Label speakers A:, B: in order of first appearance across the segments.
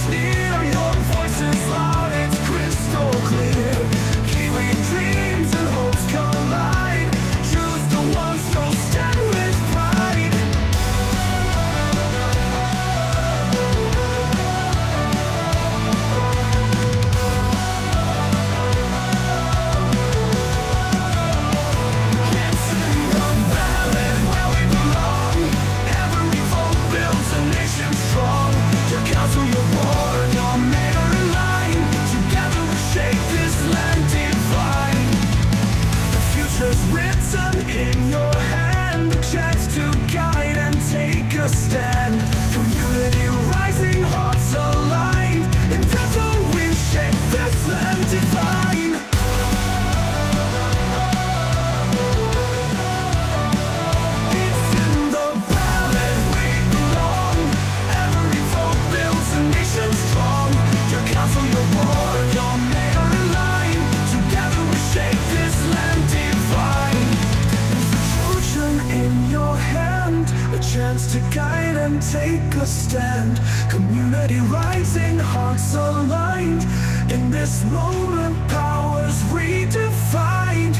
A: near, your voice is loud, it's crystal clear. Kiwi dreams and hopes collide. Choose the ones who'll stand with pride. It's in the ballot where we belong. Every vote builds a nation strong. Your council, your board, your mayor in line. Together we shape this land divine. The future's written in your hand. The chance to guide and take a stand. Community rising, hearts aligned. In together we shape this land divine. It's in the ballot we belong. Every vote builds a nation strong. Your council, your board, your mayor in line. Together we shape this land divine. Fortune in your hand, a chance to guide and take a stand. Community rising, hearts aligned. In this moment, powers redefined.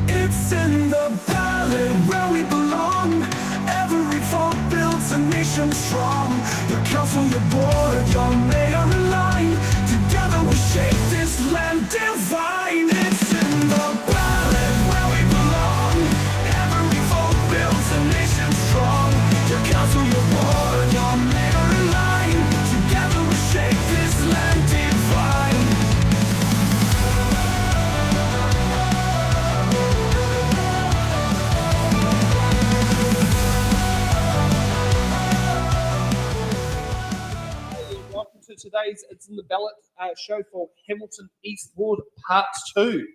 A: It's in the ballot where we belong. Every vote builds a nation strong. Your council, your board, your mayor in line. Together we shape this land divine. It's in the ballot where we belong. Every vote builds a nation strong. Your council, your board, your mayor in line. Together we shape this land divine.
B: Welcome to today's It's in the Ballot show for Hamilton East Ward Part 2.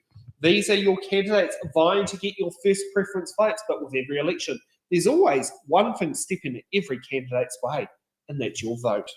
B: These are your candidates vying to get your first preference votes, but with every election, there's always one thing stepping in every candidate's way, and that's your vote.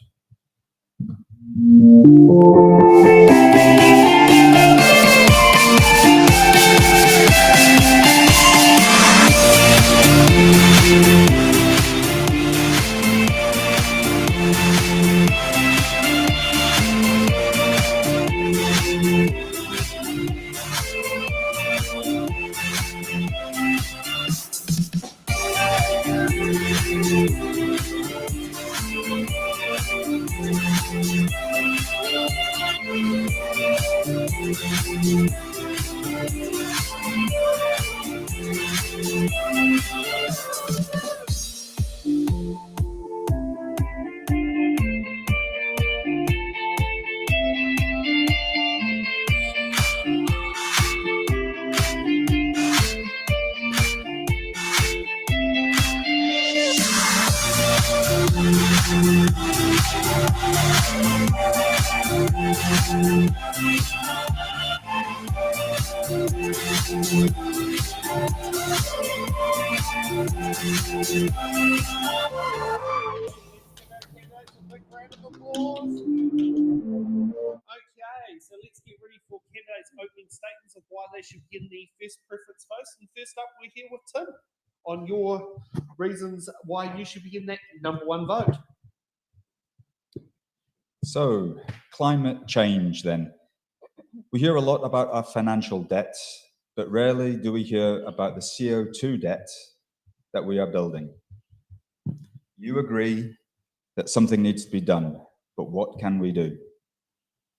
B: Okay, so let's get ready for candidates' opening statements of why they should begin the first preference votes. And first up, we're here with Tim on your reasons why you should begin that number one vote.
C: So, climate change then. We hear a lot about our financial debt, but rarely do we hear about the CO2 debt that we are building. You agree that something needs to be done, but what can we do?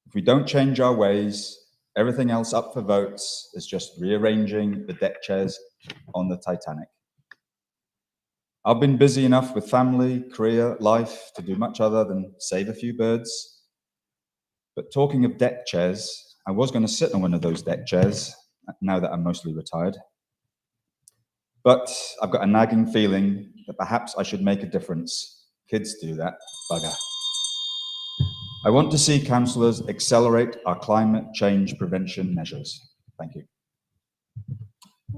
C: If we don't change our ways, everything else up for votes is just rearranging the deck chairs on the Titanic. I've been busy enough with family, career, life to do much other than save a few birds. But talking of deck chairs, I was going to sit on one of those deck chairs now that I'm mostly retired. But I've got a nagging feeling that perhaps I should make a difference. Kids do that, bugger. I want to see councillors accelerate our climate change prevention measures. Thank you.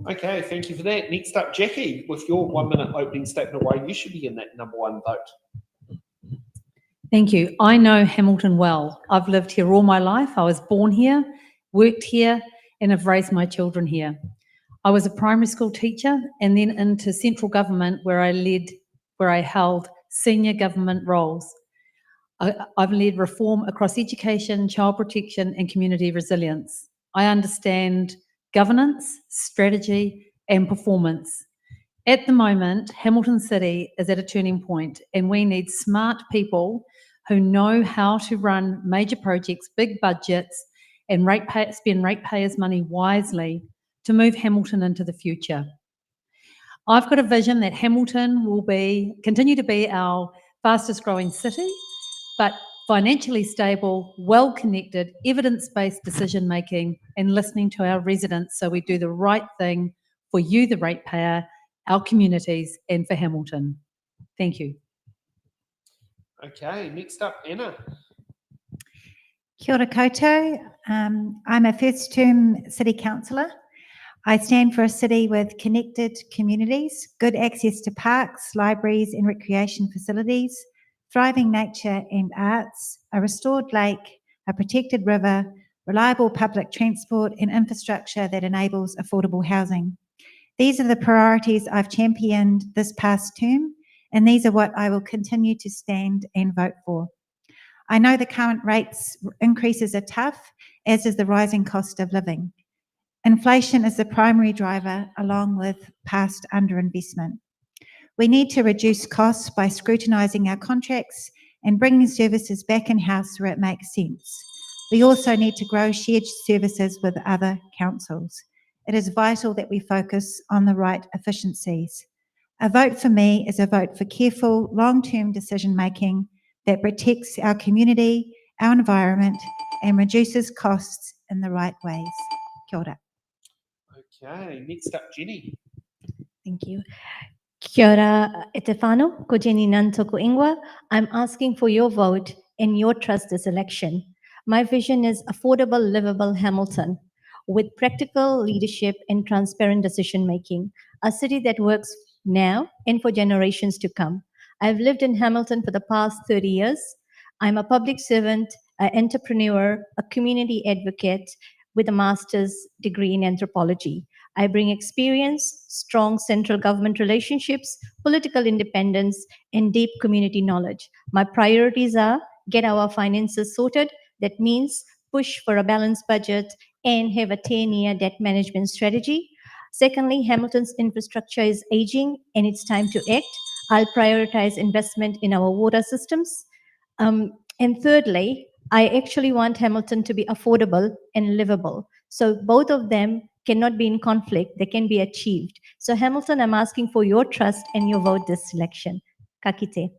B: Okay, thank you for that. Next up, Jackie, with your 1 minute opening statement why you should be in that number one vote.
D: Thank you. I know Hamilton well. I've lived here all my life. I was born here, worked here, and have raised my children here. I was a primary school teacher and then into central government where I held senior government roles. I've led reform across education, child protection, and community resilience. I understand governance, strategy, and performance. At the moment, Hamilton City is at a turning point, and we need smart people who know how to run major projects, big budgets, and spend ratepayers' money wisely to move Hamilton into the future. I've got a vision that Hamilton will continue to be our fastest growing city, but financially stable, well-connected, evidence-based decision-making and listening to our residents so we do the right thing for you, the ratepayer, our communities, and for Hamilton. Thank you.
B: Okay, next up, Anna.
E: Kia ora koutou. I'm a first-term city councillor. I stand for a city with connected communities, good access to parks, libraries and recreation facilities, thriving nature and arts, a restored lake, a protected river, reliable public transport and infrastructure that enables affordable housing. These are the priorities I've championed this past term, and these are what I will continue to stand and vote for. I know the current rates increases are tough, as is the rising cost of living. Inflation is the primary driver, along with past underinvestment. We need to reduce costs by scrutinising our contracts and bringing services back in-house where it makes sense. We also need to grow shared services with other councils. It is vital that we focus on the right efficiencies. A vote for me is a vote for careful, long-term decision-making that protects our community, our environment, and reduces costs in the right ways. Kia ora.
B: Okay, next up, Jenny.
F: Thank you. Kia ora e te whānau, ko Jenny Nantoku Ingwa. I'm asking for your vote and your trust this election. My vision is affordable, livable Hamilton with practical leadership and transparent decision-making, a city that works now and for generations to come. I've lived in Hamilton for the past 30 years. I'm a public servant, an entrepreneur, a community advocate with a master's degree in anthropology. I bring experience, strong central government relationships, political independence, and deep community knowledge. My priorities are get our finances sorted. That means push for a balanced budget and have a 10-year debt management strategy. Secondly, Hamilton's infrastructure is aging and it's time to act. I'll prioritize investment in our water systems. And thirdly, I actually want Hamilton to be affordable and livable. So both of them cannot be in conflict, they can be achieved. So Hamilton, I'm asking for your trust and your vote this election. Ka kite.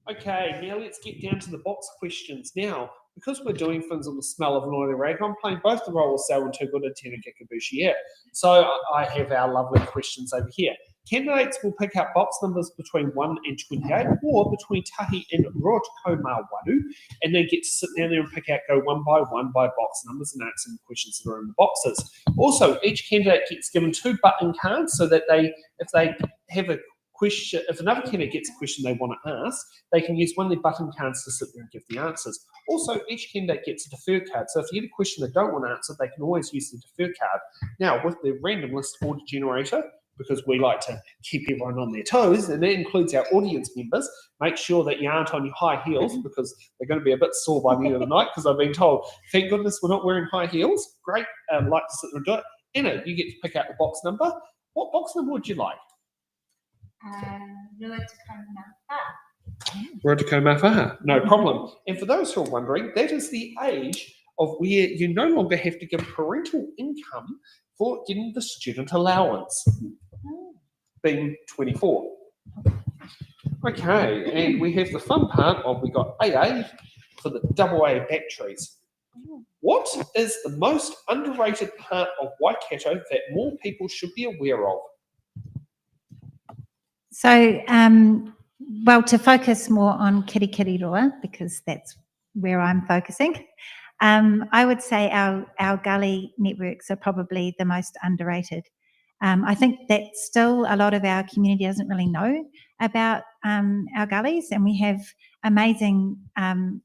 B: Okay, now let's get down to the box questions. Now, because we're doing things on the smell of an oily rag, I'm playing both the role of Sal and Too Good and Tena Kikabushi. So I have our lovely questions over here. Candidates will pick out box numbers between 1 and 28 or between Tahi and Rotkoma Wadu, and then get to sit down there and go one by box numbers and answer the questions that are in the boxes. Also, each candidate gets given 2 button cards so that if they have a question, if another candidate gets a question they want to ask, they can use one of their button cards to sit there and give the answers. Also, each candidate gets a defer card, so if you get a question they don't want to answer, they can always use the defer card. Now, with the random list order generator, because we like to keep everyone on their toes, and that includes our audience members, make sure that you aren't on your high heels because they're going to be a bit sore by the end of the night, because I've been told, thank goodness we're not wearing high heels. Great, like to sit there and do it. Anna, you get to pick out the box number. What box number would you like? Rotikoma Whaha, no problem. And for those who are wondering, that is the age of where you no longer have to give parental income for getting the student allowance, being 24. Okay, and we have the fun part of we got AA for the AA batteries. What is the most underrated part of Waikato that more people should be aware of?
E: So, well, to focus more on Kirikiriroa, because that's where I'm focusing, I would say our gully networks are probably the most underrated. I think that still a lot of our community doesn't really know about our gullies, and we have amazing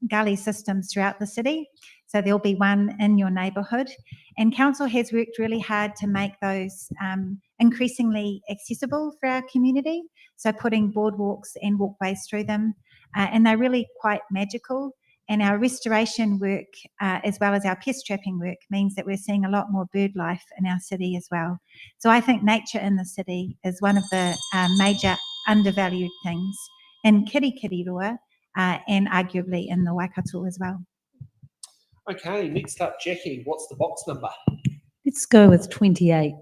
E: gully systems throughout the city. So there'll be one in your neighbourhood, and council has worked really hard to make those increasingly accessible for our community. So putting boardwalks and walkways through them, and they're really quite magical. And our restoration work, as well as our pest trapping work, means that we're seeing a lot more bird life in our city as well. So I think nature in the city is one of the major undervalued things in Kirikiriroa, and arguably in the Waikato as well.
B: Okay, next up, Jackie, what's the box number?
D: Let's go with 28.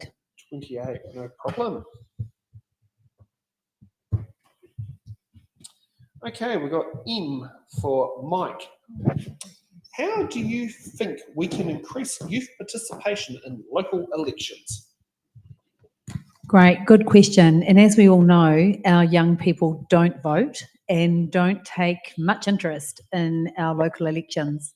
B: 28, no problem. Okay, we've got M for Mike. How do you think we can increase youth participation in local elections?
D: Great, good question. And as we all know, our young people don't vote and don't take much interest in our local elections.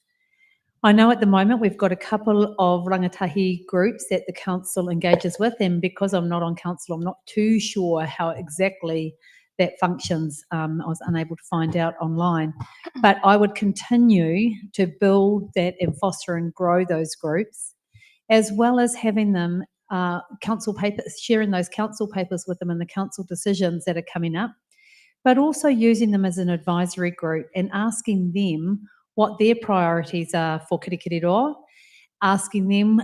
D: I know at the moment we've got a couple of rangatahi groups that the council engages with, and because I'm not on council, I'm not too sure how exactly that functions. I was unable to find out online, but I would continue to build that and foster and grow those groups, as well as having them council papers, sharing those council papers with them and the council decisions that are coming up, but also using them as an advisory group and asking them what their priorities are for Kirikiriroa, asking them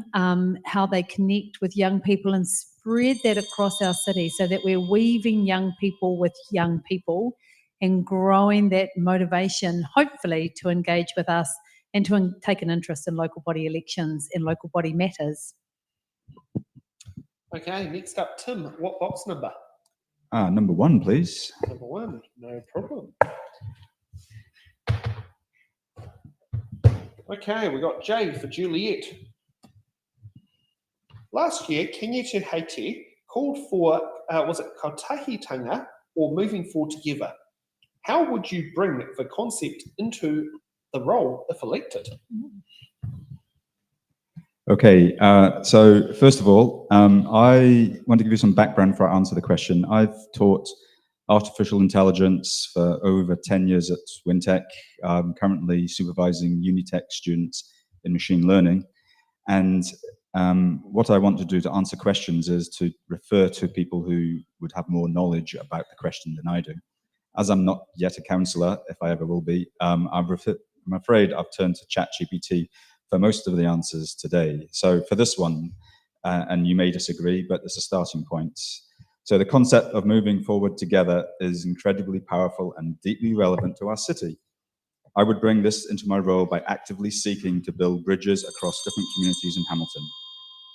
D: how they connect with young people and spread that across our city so that we're weaving young people with young people and growing that motivation, hopefully, to engage with us and to take an interest in local body elections and local body matters.
B: Okay, next up, Tim, what box number?
C: Number 1, please.
B: Number 1, no problem. Okay, we got J for Juliet. Last year, Kenya Te Haiti called for, was it kautahitanga or moving forward together? How would you bring the concept into the role if elected?
C: Okay, so first of all, I want to give you some background before I answer the question. I've taught artificial intelligence for over 10 years at Wintec. I'm currently supervising Unitec students in machine learning. And what I want to do to answer questions is to refer to people who would have more knowledge about the question than I do. As I'm not yet a counsellor, if I ever will be, I'm afraid I've turned to ChatGPT for most of the answers today. So for this one, and you may disagree, but it's a starting point. So the concept of moving forward together is incredibly powerful and deeply relevant to our city. I would bring this into my role by actively seeking to build bridges across different communities in Hamilton.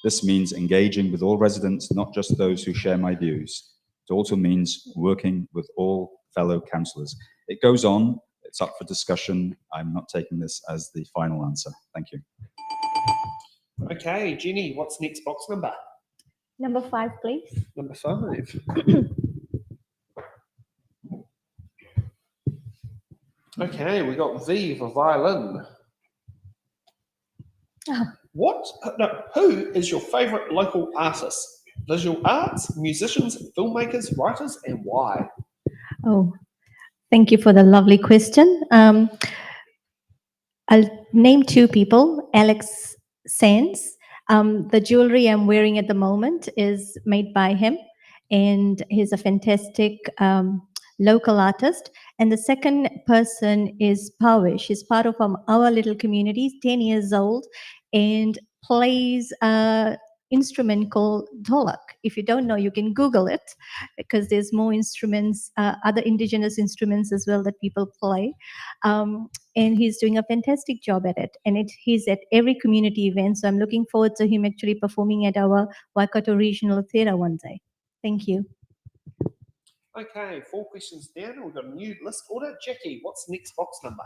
C: This means engaging with all residents, not just those who share my views. It also means working with all fellow councillors. It goes on. It's up for discussion. I'm not taking this as the final answer. Thank you.
B: Okay, Jenny, what's next box number?
F: Number 5, please.
B: Number 5. Okay, we got V for violin. Who is your favourite local artist? Visual arts, musicians, filmmakers, writers, and why?
F: Oh, thank you for the lovely question. I'll name 2 people. Alex Sands. The jewelry I'm wearing at the moment is made by him, and he's a fantastic local artist. And the second person is Pawish. He's part of our little community. He's 10 years old and plays an instrument called dholak. If you don't know, you can Google it, because there's more instruments, other indigenous instruments as well that people play. And he's doing a fantastic job at it. And he's at every community event. So I'm looking forward to him actually performing at our Waikato Regional Theatre one day. Thank you.
B: Okay, 4 questions down. We've got a new list order. Jackie, what's the next box number?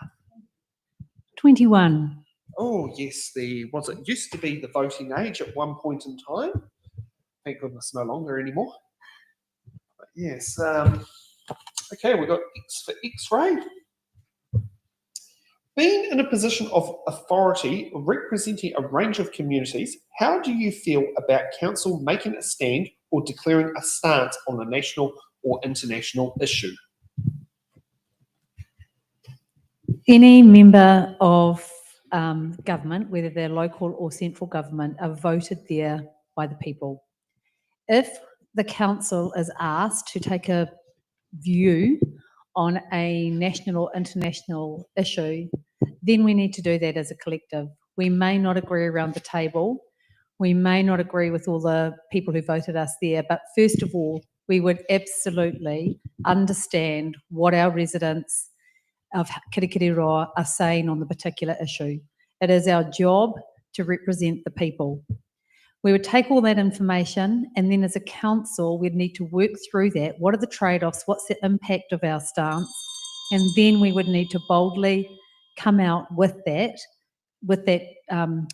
D: 21.
B: Oh, yes, it used to be the voting age at one point in time. Thank goodness, no longer anymore. But yes. Okay, we've got X for X-ray. Being in a position of authority representing a range of communities, how do you feel about council making a stand or declaring a stance on a national or international issue?
D: Any member of government, whether they're local or central government, are voted there by the people. If the council is asked to take a view on a national or international issue, then we need to do that as a collective. We may not agree around the table. We may not agree with all the people who voted us there, but first of all, we would absolutely understand what our residents of Kirikiriroa are saying on the particular issue. It is our job to represent the people. We would take all that information, and then as a council, we'd need to work through that. What are the trade-offs? What's the impact of our stance? And then we would need to boldly come out with that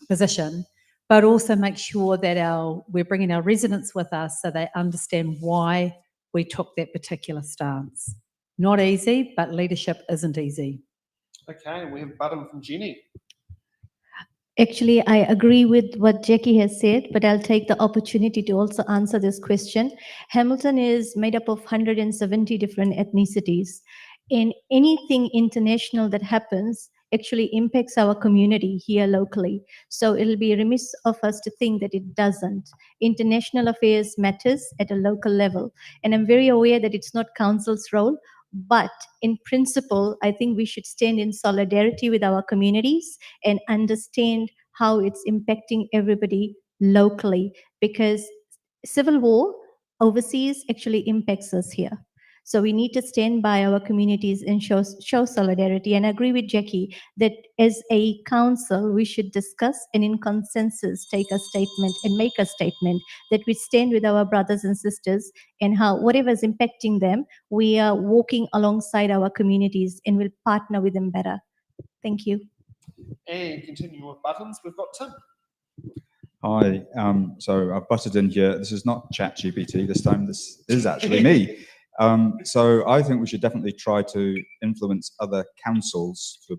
D: position, but also make sure that we're bringing our residents with us so they understand why we took that particular stance. Not easy, but leadership isn't easy.
B: Okay, we have a button from Jenny.
F: Actually, I agree with what Jackie has said, but I'll take the opportunity to also answer this question. Hamilton is made up of 170 different ethnicities, and anything international that happens actually impacts our community here locally. So it'll be remiss of us to think that it doesn't. International affairs matters at a local level, and I'm very aware that it's not council's role, but in principle, I think we should stand in solidarity with our communities and understand how it's impacting everybody locally, because civil war overseas actually impacts us here. So we need to stand by our communities and show solidarity. And I agree with Jackie that as a council, we should discuss and in consensus take a statement and make a statement that we stand with our brothers and sisters, and how whatever is impacting them, we are walking alongside our communities and will partner with them better. Thank you.
B: And continuing with buttons, we've got Tim.
C: Hi, so I've butted in here. This is not ChatGPT this time, this is actually me. So I think we should definitely try to influence other councils to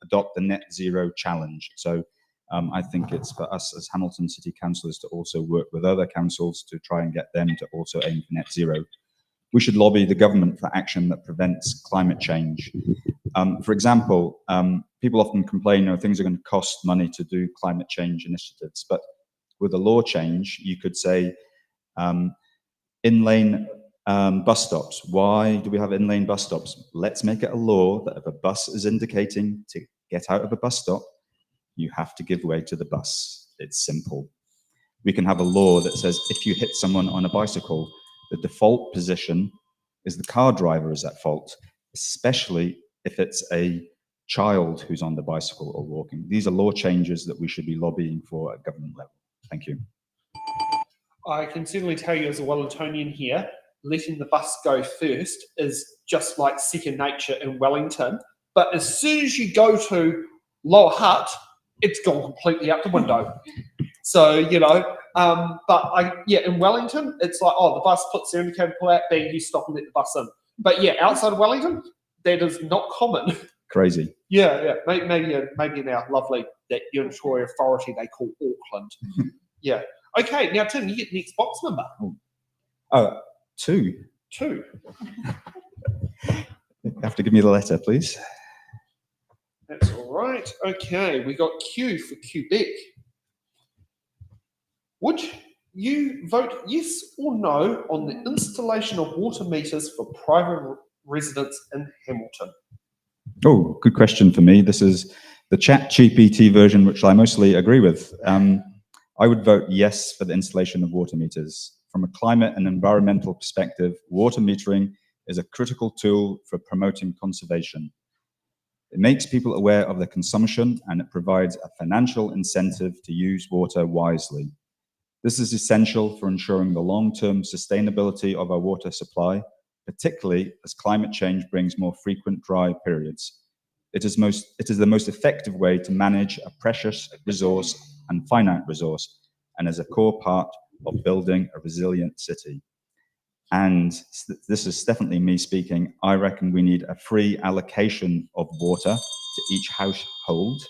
C: adopt the net zero challenge. So I think it's for us as Hamilton City Councillors to also work with other councils to try and get them to also aim for net zero. We should lobby the government for action that prevents climate change. For example, people often complain, things are going to cost money to do climate change initiatives, but with a law change, you could say in-lane bus stops. Why do we have in-lane bus stops? Let's make it a law that if a bus is indicating to get out of a bus stop, you have to give way to the bus. It's simple. We can have a law that says if you hit someone on a bicycle, the default position is the car driver is at fault, especially if it's a child who's on the bicycle or walking. These are law changes that we should be lobbying for at government level. Thank you.
B: I can certainly tell you as a Wellingtonian here, letting the bus go first is just like second nature in Wellington. But as soon as you go to Lower Hutt, it's gone completely out the window. So, in Wellington, it's like, the bus puts the indicator, pull out, bang, you stop and let the bus in. But yeah, outside of Wellington, that is not common.
C: Crazy.
B: Yeah. Maybe in our lovely, that unitary authority they call Auckland. Yeah. Okay, now Tim, you get the next box number.
C: Oh, 2.
B: 2.
C: You have to give me the letter, please.
B: That's all right. Okay, we got Q for Quebec. Would you vote yes or no on the installation of water meters for private residents in Hamilton?
C: Oh, good question for me. This is the ChatGPT version, which I mostly agree with. I would vote yes for the installation of water meters. From a climate and environmental perspective, water metering is a critical tool for promoting conservation. It makes people aware of their consumption, and it provides a financial incentive to use water wisely. This is essential for ensuring the long-term sustainability of our water supply, particularly as climate change brings more frequent dry periods. It is the most effective way to manage a precious resource and finite resource, and is a core part of building a resilient city. And this is definitely me speaking. I reckon we need a free allocation of water to each household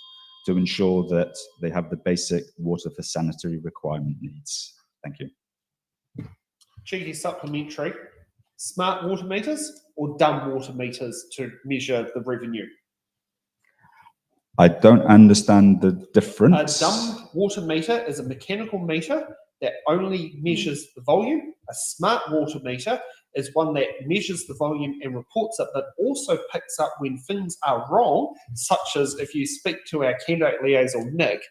C: to ensure that they have the basic water for sanitary requirement needs. Thank you.
B: Cheeky supplementary. Smart water meters or dumb water meters to measure the revenue?
C: I don't understand the difference.
B: A dumb water meter is a mechanical meter that only measures the volume. A smart water meter is one that measures the volume and reports it, but also picks up when things are wrong, such as if you speak to our candidate liaison, Nick,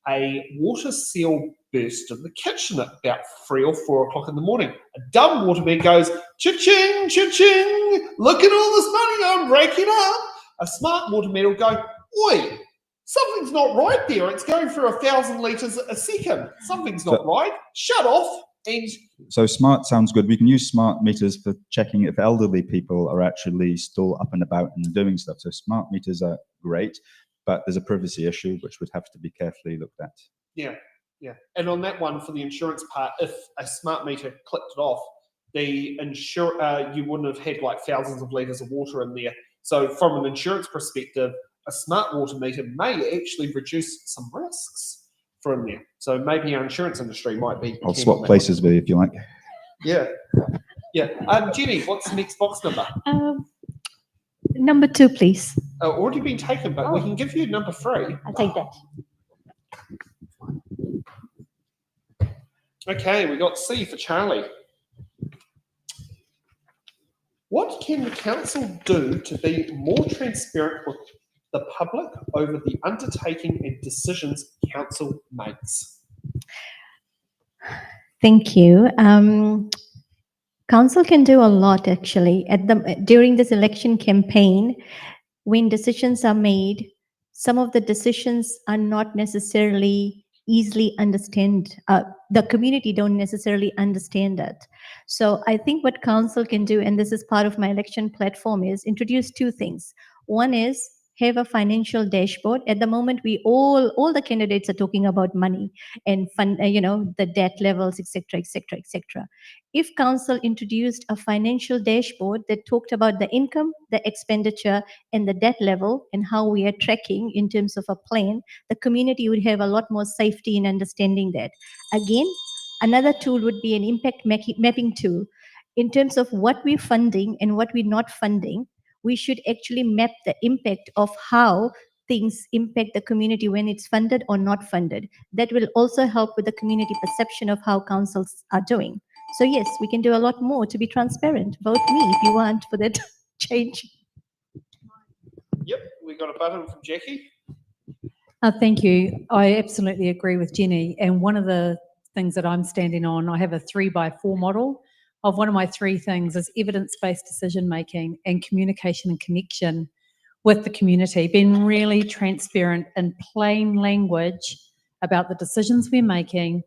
B: a water seal burst in the kitchen at about 3 or 4 o'clock in the morning. A dumb water meter goes, cha-ching, cha-ching, look at all this money I'm raking up. A smart water meter will go, oi, something's not right there. It's going through 1,000 litres a second. Something's not right. Shut off. And
C: So smart sounds good. We can use smart meters for checking if elderly people are actually still up and about and doing stuff. So smart meters are great, but there's a privacy issue which would have to be carefully looked at.
B: yeah. And on that one, for the insurance part, if a smart meter clicked it off, the you wouldn't have had like thousands of litres of water in there. So from an insurance perspective, a smart water meter may actually reduce some risks from there. So maybe our insurance industry might be.
C: I'll swap places with you if you like.
B: Yeah. Jenny, what's the next box number?
F: Number 2, please.
B: Already been taken, but we can give you number 3.
F: I'll take that.
B: Okay, we got C for Charlie. What can the council do to be more transparent with the public over the undertaking and decisions council makes?
F: Thank you. Council can do a lot actually. During this election campaign, when decisions are made, some of the decisions are not necessarily easily understand. The community don't necessarily understand it. So I think what council can do, and this is part of my election platform, is introduce 2 things. One is have a financial dashboard. At the moment, we all the candidates are talking about money and fund, the debt levels, etc., etc., etc. If council introduced a financial dashboard that talked about the income, the expenditure, and the debt level, and how we are tracking in terms of a plan, the community would have a lot more safety in understanding that. Again, another tool would be an impact mapping tool. In terms of what we're funding and what we're not funding, we should actually map the impact of how things impact the community when it's funded or not funded. That will also help with the community perception of how councils are doing. So yes, we can do a lot more to be transparent. Vote me if you want for that change.
B: Yep, we got a button from Jackie.
D: Thank you. I absolutely agree with Jenny. And one of the things that I'm standing on, I have a 3x4 model of one of my 3 things is evidence-based decision-making and communication and connection with the community, being really transparent in plain language about the decisions we're making,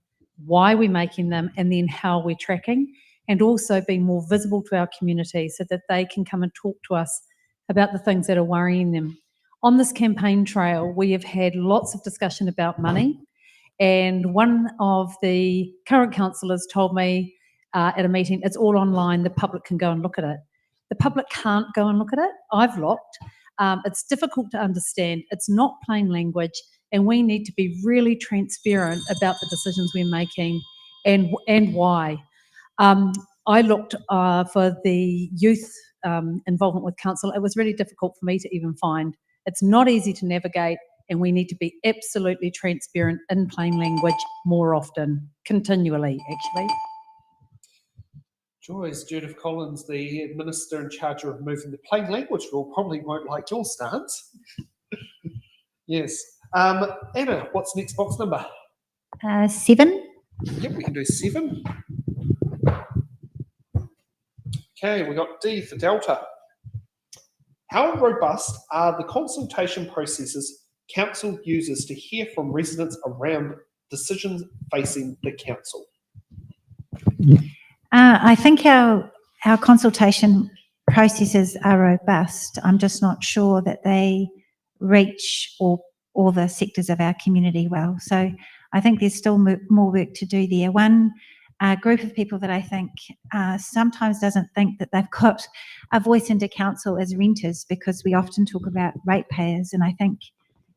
D: why we're making them, and then how we're tracking, and also being more visible to our community so that they can come and talk to us about the things that are worrying them. On this campaign trail, we have had lots of discussion about money, and one of the current councillors told me at a meeting, it's all online, the public can go and look at it. The public can't go and look at it. I've looked. It's difficult to understand. It's not plain language, and we need to be really transparent about the decisions we're making and why. I looked for the youth involvement with council. It was really difficult for me to even find. It's not easy to navigate, and we need to be absolutely transparent in plain language more often, continually, actually.
B: Joyce, Judith Collins, the minister in charge of removing the plain language rule, probably won't like your stance. Yes. Anna, what's next box number?
E: 7.
B: Yep, we can do 7. Okay, we got D for Delta. How robust are the consultation processes council uses to hear from residents around decisions facing the council?
E: I think our consultation processes are robust. I'm just not sure that they reach all the sectors of our community well. So I think there's still more work to do there. One group of people that I think sometimes doesn't think that they've got a voice into council is renters, because we often talk about ratepayers, and I think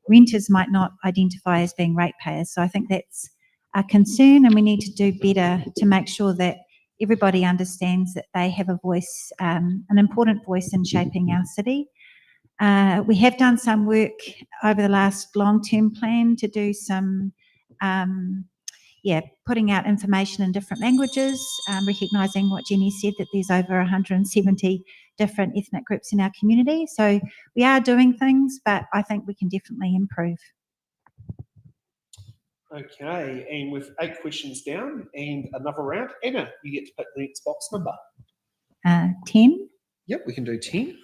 E: renters might not identify as being ratepayers. So I think that's a concern, and we need to do better to make sure that everybody understands that they have a voice, an important voice in shaping our city. We have done some work over the last long-term plan to do some putting out information in different languages, recognising what Jenny said, that there's over 170 different ethnic groups in our community. So we are doing things, but I think we can definitely improve.
B: Okay, and with 8 questions down and another round, Anna, you get to pick the next box number.
E: 10.
B: Yep, we can do 10.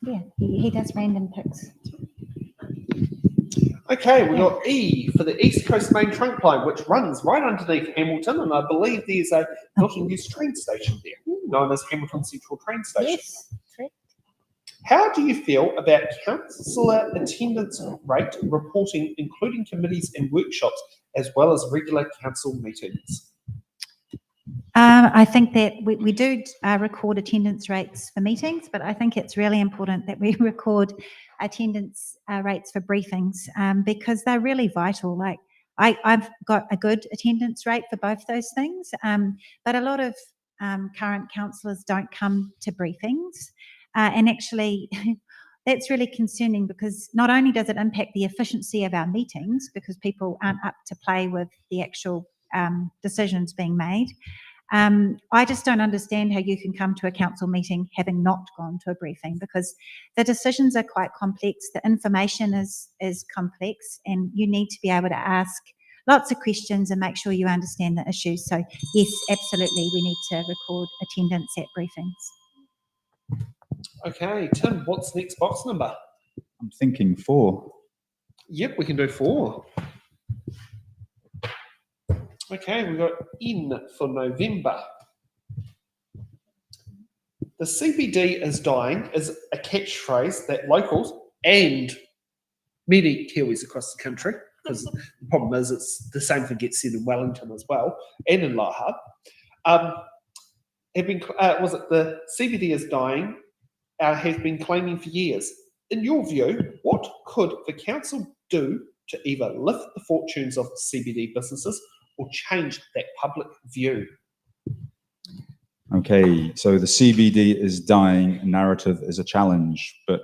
E: Yeah, he does random picks.
B: Okay, we got E for the East Coast Main Trunk Line, which runs right underneath Hamilton, and I believe there's a not-in-use train station there, known as Hamilton Central Train Station.
E: Yes, correct.
B: How do you feel about councillor attendance rate reporting, including committees and workshops, as well as regular council meetings?
E: I think that we do record attendance rates for meetings, but I think it's really important that we record attendance rates for briefings because they're really vital. Like I've got a good attendance rate for both those things, but a lot of current councillors don't come to briefings, and actually that's really concerning because not only does it impact the efficiency of our meetings because people aren't up to play with the actual decisions being made. I just don't understand how you can come to a council meeting having not gone to a briefing because the decisions are quite complex, the information is complex, and you need to be able to ask lots of questions and make sure you understand the issues. So yes, absolutely, we need to record attendance at briefings.
B: Okay, Tim, what's the next box number?
C: I'm thinking 4.
B: Yep, we can do 4. Okay, we've got N for November. The CBD is dying is a catchphrase that locals and many Kiwis across the country, because the problem is it's the same thing gets said in Wellington as well, and in Lahab, have been, was it the CBD is dying, has been claiming for years. In your view, what could the council do to either lift the fortunes of CBD businesses or change that public view?
C: Okay, so the CBD is dying narrative is a challenge, but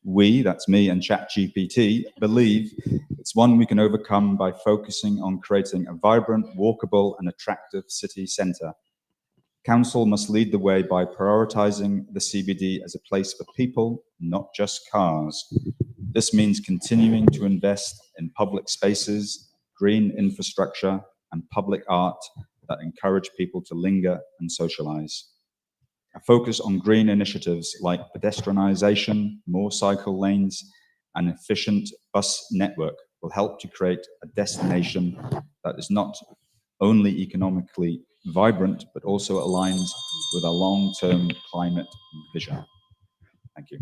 C: we, that's me and ChatGPT, believe it's one we can overcome by focusing on creating a vibrant, walkable and attractive city centre. Council must lead the way by prioritising the CBD as a place for people, not just cars. This means continuing to invest in public spaces, green infrastructure, and public art that encourage people to linger and socialise. A focus on green initiatives like pedestrianisation, more cycle lanes, and efficient bus network will help to create a destination that is not only economically vibrant, but also aligns with our long-term climate vision. Thank you.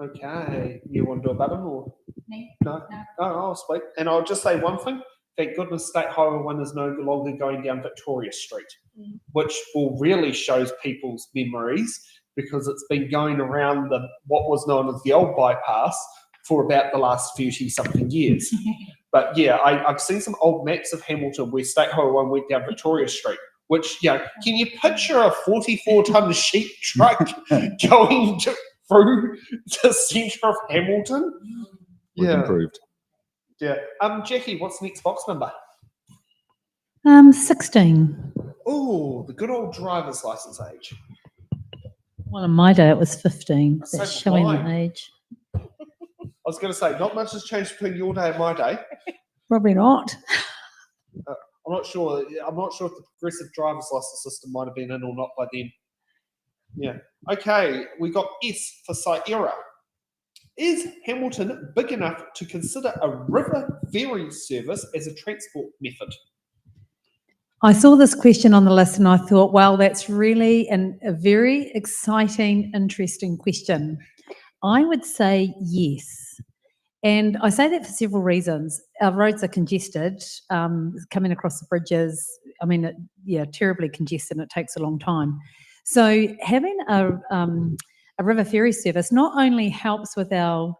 B: Okay, you want to do a button or?
E: Me?
B: No? No, I'll speak. And I'll just say one thing. Thank goodness State Highway 1 is no longer going down Victoria Street, which will really shows people's memories because it's been going around what was known as the old bypass for about the last 30-something years. But yeah, I've seen some old maps of Hamilton where State Highway 1 went down Victoria Street, which, can you picture a 44-ton sheep truck going through the centre of Hamilton?
C: We've improved.
B: Yeah. Jackie, what's the next box number?
D: 16.
B: Oh, the good old driver's license age.
D: Well, in my day it was 15.
B: So
D: That's showing the
B: blind.
D: age.
B: I was going to say, not much has changed between your day and my day.
D: Probably not.
B: I'm not sure. I'm not sure if the progressive driver's license system might have been in or not by then. Yeah. Okay, we got S for Sierra. Is Hamilton big enough to consider a river ferry service as a transport method?
D: I saw this question on the list and I thought, wow, that's really a very exciting, interesting question. I would say yes. And I say that for several reasons. Our roads are congested, coming across the bridges. I mean, terribly congested and it takes a long time. So having a river ferry service not only helps with our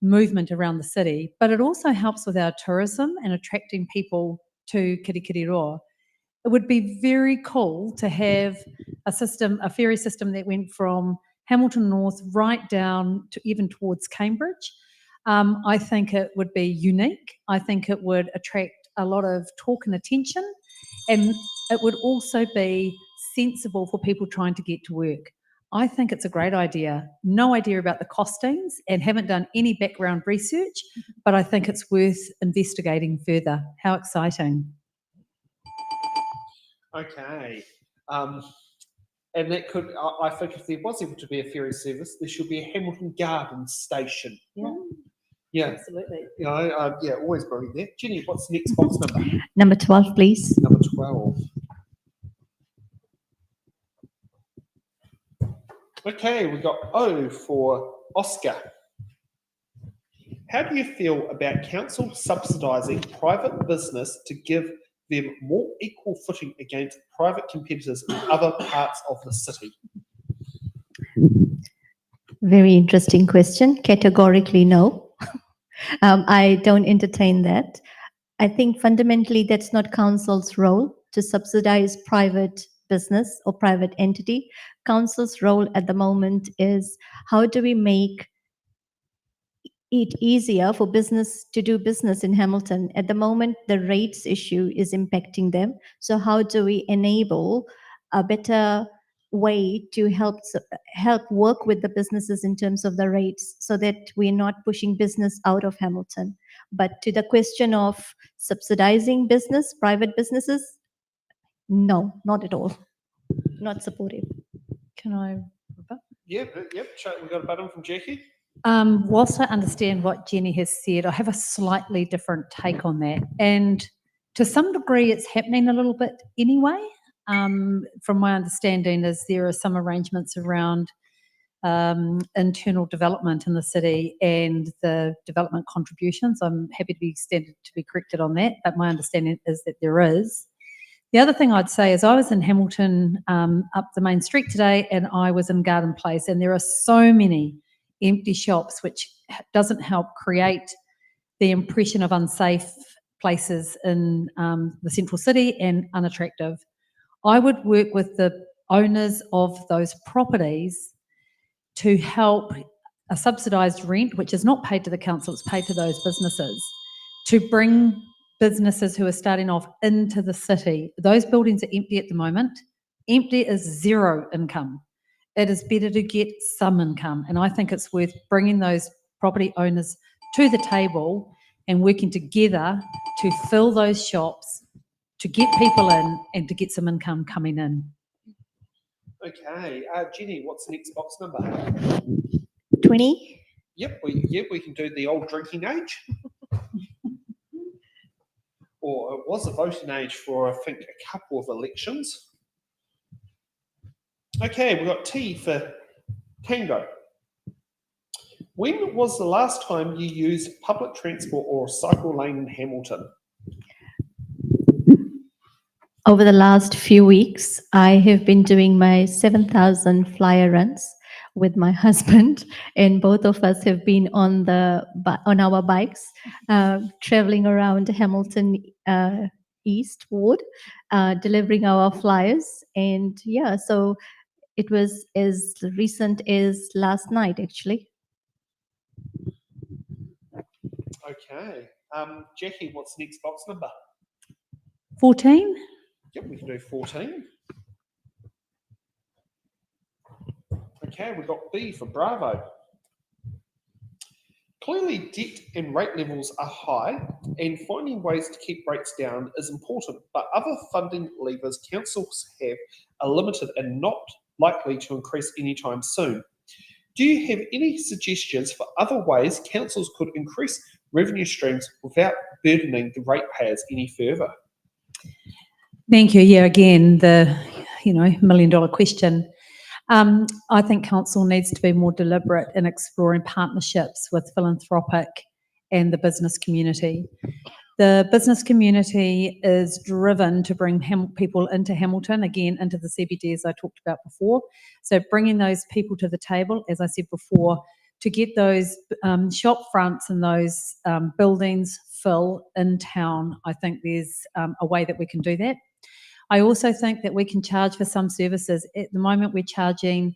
D: movement around the city, but it also helps with our tourism and attracting people to Kirikiriroa. It would be very cool to have a ferry system that went from Hamilton North right down to even towards Cambridge. I think it would be unique. I think it would attract a lot of talk and attention, and it would also be sensible for people trying to get to work. I think it's a great idea. No idea about the costings and haven't done any background research, but I think it's worth investigating further. How exciting.
B: Okay. And that could, I think if there was able to be a ferry service, there should be a Hamilton Garden station.
D: Yeah.
B: Yeah,
D: Absolutely.
B: you know, yeah, always brilliant there. Jenny, what's the next box number?
F: Number 12, please.
B: Number 12. Okay, we got O for Oscar. How do you feel about council subsidising private business to give them more equal footing against private competitors in other parts of the city?
F: Very interesting question. Categorically, no. I don't entertain that. I think fundamentally that's not council's role to subsidize private business or private entity. Council's role at the moment is how do we make it easier for business to do business in Hamilton? At the moment, the rates issue is impacting them. So how do we enable a better way to help work with the businesses in terms of the rates so that we're not pushing business out of Hamilton? But to the question of subsidizing business, private businesses, no, not at all. Not supportive.
D: Can I?
B: Yep, we got a button from Jackie.
D: Whilst I understand what Jenny has said, I have a slightly different take on that. And to some degree, it's happening a little bit anyway. From my understanding, is there are some arrangements around internal development in the city and the development contributions. I'm happy to be corrected on that, but my understanding is that there is. The other thing I'd say is I was in Hamilton up the main street today, and I was in Garden Place, and there are so many empty shops, which doesn't help create the impression of unsafe places in the central city and unattractive. I would work with the owners of those properties to help a subsidised rent, which is not paid to the council, it's paid to those businesses, to bring businesses who are starting off into the city. Those buildings are empty at the moment. Empty is zero income. It is better to get some income. And I think it's worth bringing those property owners to the table and working together to fill those shops, to get people in and to get some income coming in.
B: Okay, Jenny, what's the next box number?
F: 20.
B: Yep, we can do the old drinking age. Or it was a voting age for, I think, a couple of elections. Okay, we've got T for Tango. When was the last time you used public transport or cycle lane in Hamilton?
F: Over the last few weeks, I have been doing my 7,000 flyer runs with my husband, and both of us have been on our bikes, traveling around Hamilton East Ward, delivering our flyers. And yeah, so it was as recent as last night, actually.
B: Okay, Jackie, what's the next box number?
D: 14?
B: Yep, we can do 14. Okay, we've got B for Bravo. Clearly, debt and rate levels are high, and finding ways to keep rates down is important, but other funding levers councils have are limited and not likely to increase anytime soon. Do you have any suggestions for other ways councils could increase revenue streams without burdening the ratepayers any further?
D: Thank you. Yeah, again, the $1 million question. I think council needs to be more deliberate in exploring partnerships with philanthropic and the business community. The business community is driven to bring people into Hamilton, again, into the CBD, as I talked about before. So bringing those people to the table, as I said before, to get those shop fronts and those buildings fill in town. I think there's a way that we can do that. I also think that we can charge for some services. At the moment, we're charging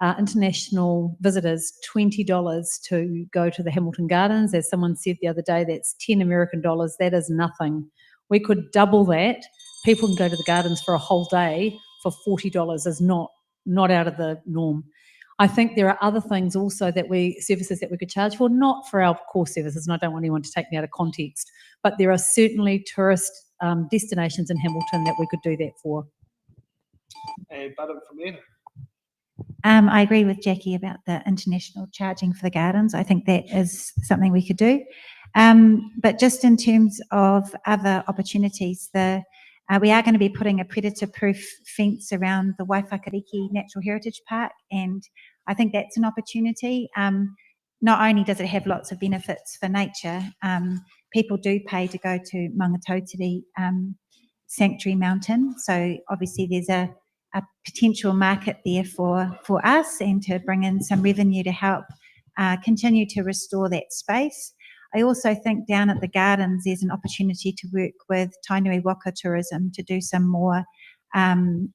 D: international visitors $20 to go to the Hamilton Gardens. As someone said the other day, that's 10 American dollars. That is nothing. We could double that. People can go to the gardens for a whole day for $40 is not out of the norm. I think there are other things also services that we could charge for, not for our core services, and I don't want anyone to take me out of context, but there are certainly tourist destinations in Hamilton that we could do that for.
B: And Button from Anna.
E: I agree with Jackie about the international charging for the gardens. I think that is something we could do. But just in terms of other opportunities, we are going to be putting a predator-proof fence around the Waiwhakariki Natural Heritage Park, and I think that's an opportunity. Not only does it have lots of benefits for nature, people do pay to go to Maungatautari Sanctuary Mountain, so obviously there's a potential market there for us and to bring in some revenue to help continue to restore that space. I also think down at the gardens there's an opportunity to work with Tainui Waka Tourism to do some more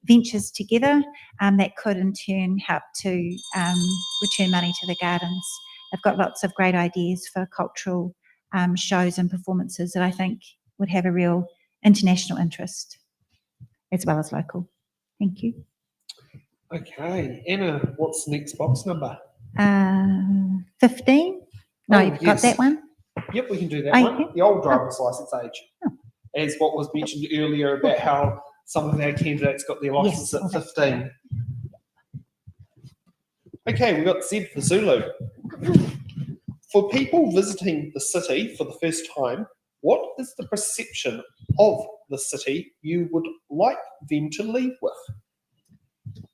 E: ventures together that could in turn help to return money to the gardens. They've got lots of great ideas for cultural shows and performances that I think would have a real international interest as well as local. Thank you.
B: Okay, Anna, what's the next box number?
E: 15? No,
B: Oh,
E: you've got
B: yes.
E: that one?
B: Yep, we can do that
E: Oh,
B: one.
E: yeah.
B: The old driver's license age. As what was mentioned earlier about how some of our candidates got their license
E: Yes.
B: at 15. Okay, we've got Z for Zulu. For people visiting the city for the first time, what is the perception of the city you would like them to leave with?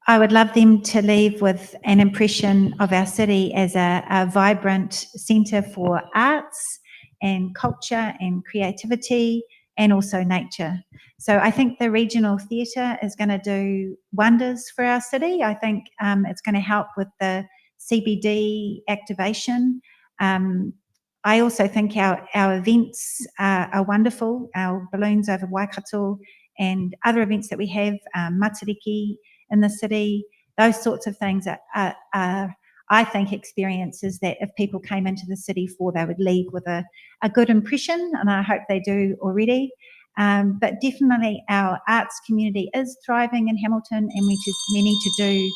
E: I would love them to leave with an impression of our city as a vibrant centre for arts and culture and creativity and also nature. So I think the regional theatre is going to do wonders for our city. I think it's going to help with the CBD activation. I also think our events are wonderful. Our balloons over Waikato and other events that we have, Matariki in the city, those sorts of things are I think, experiences that if people came into the city for, they would leave with a good impression, and I hope they do already. But definitely our arts community is thriving in Hamilton, and we need to do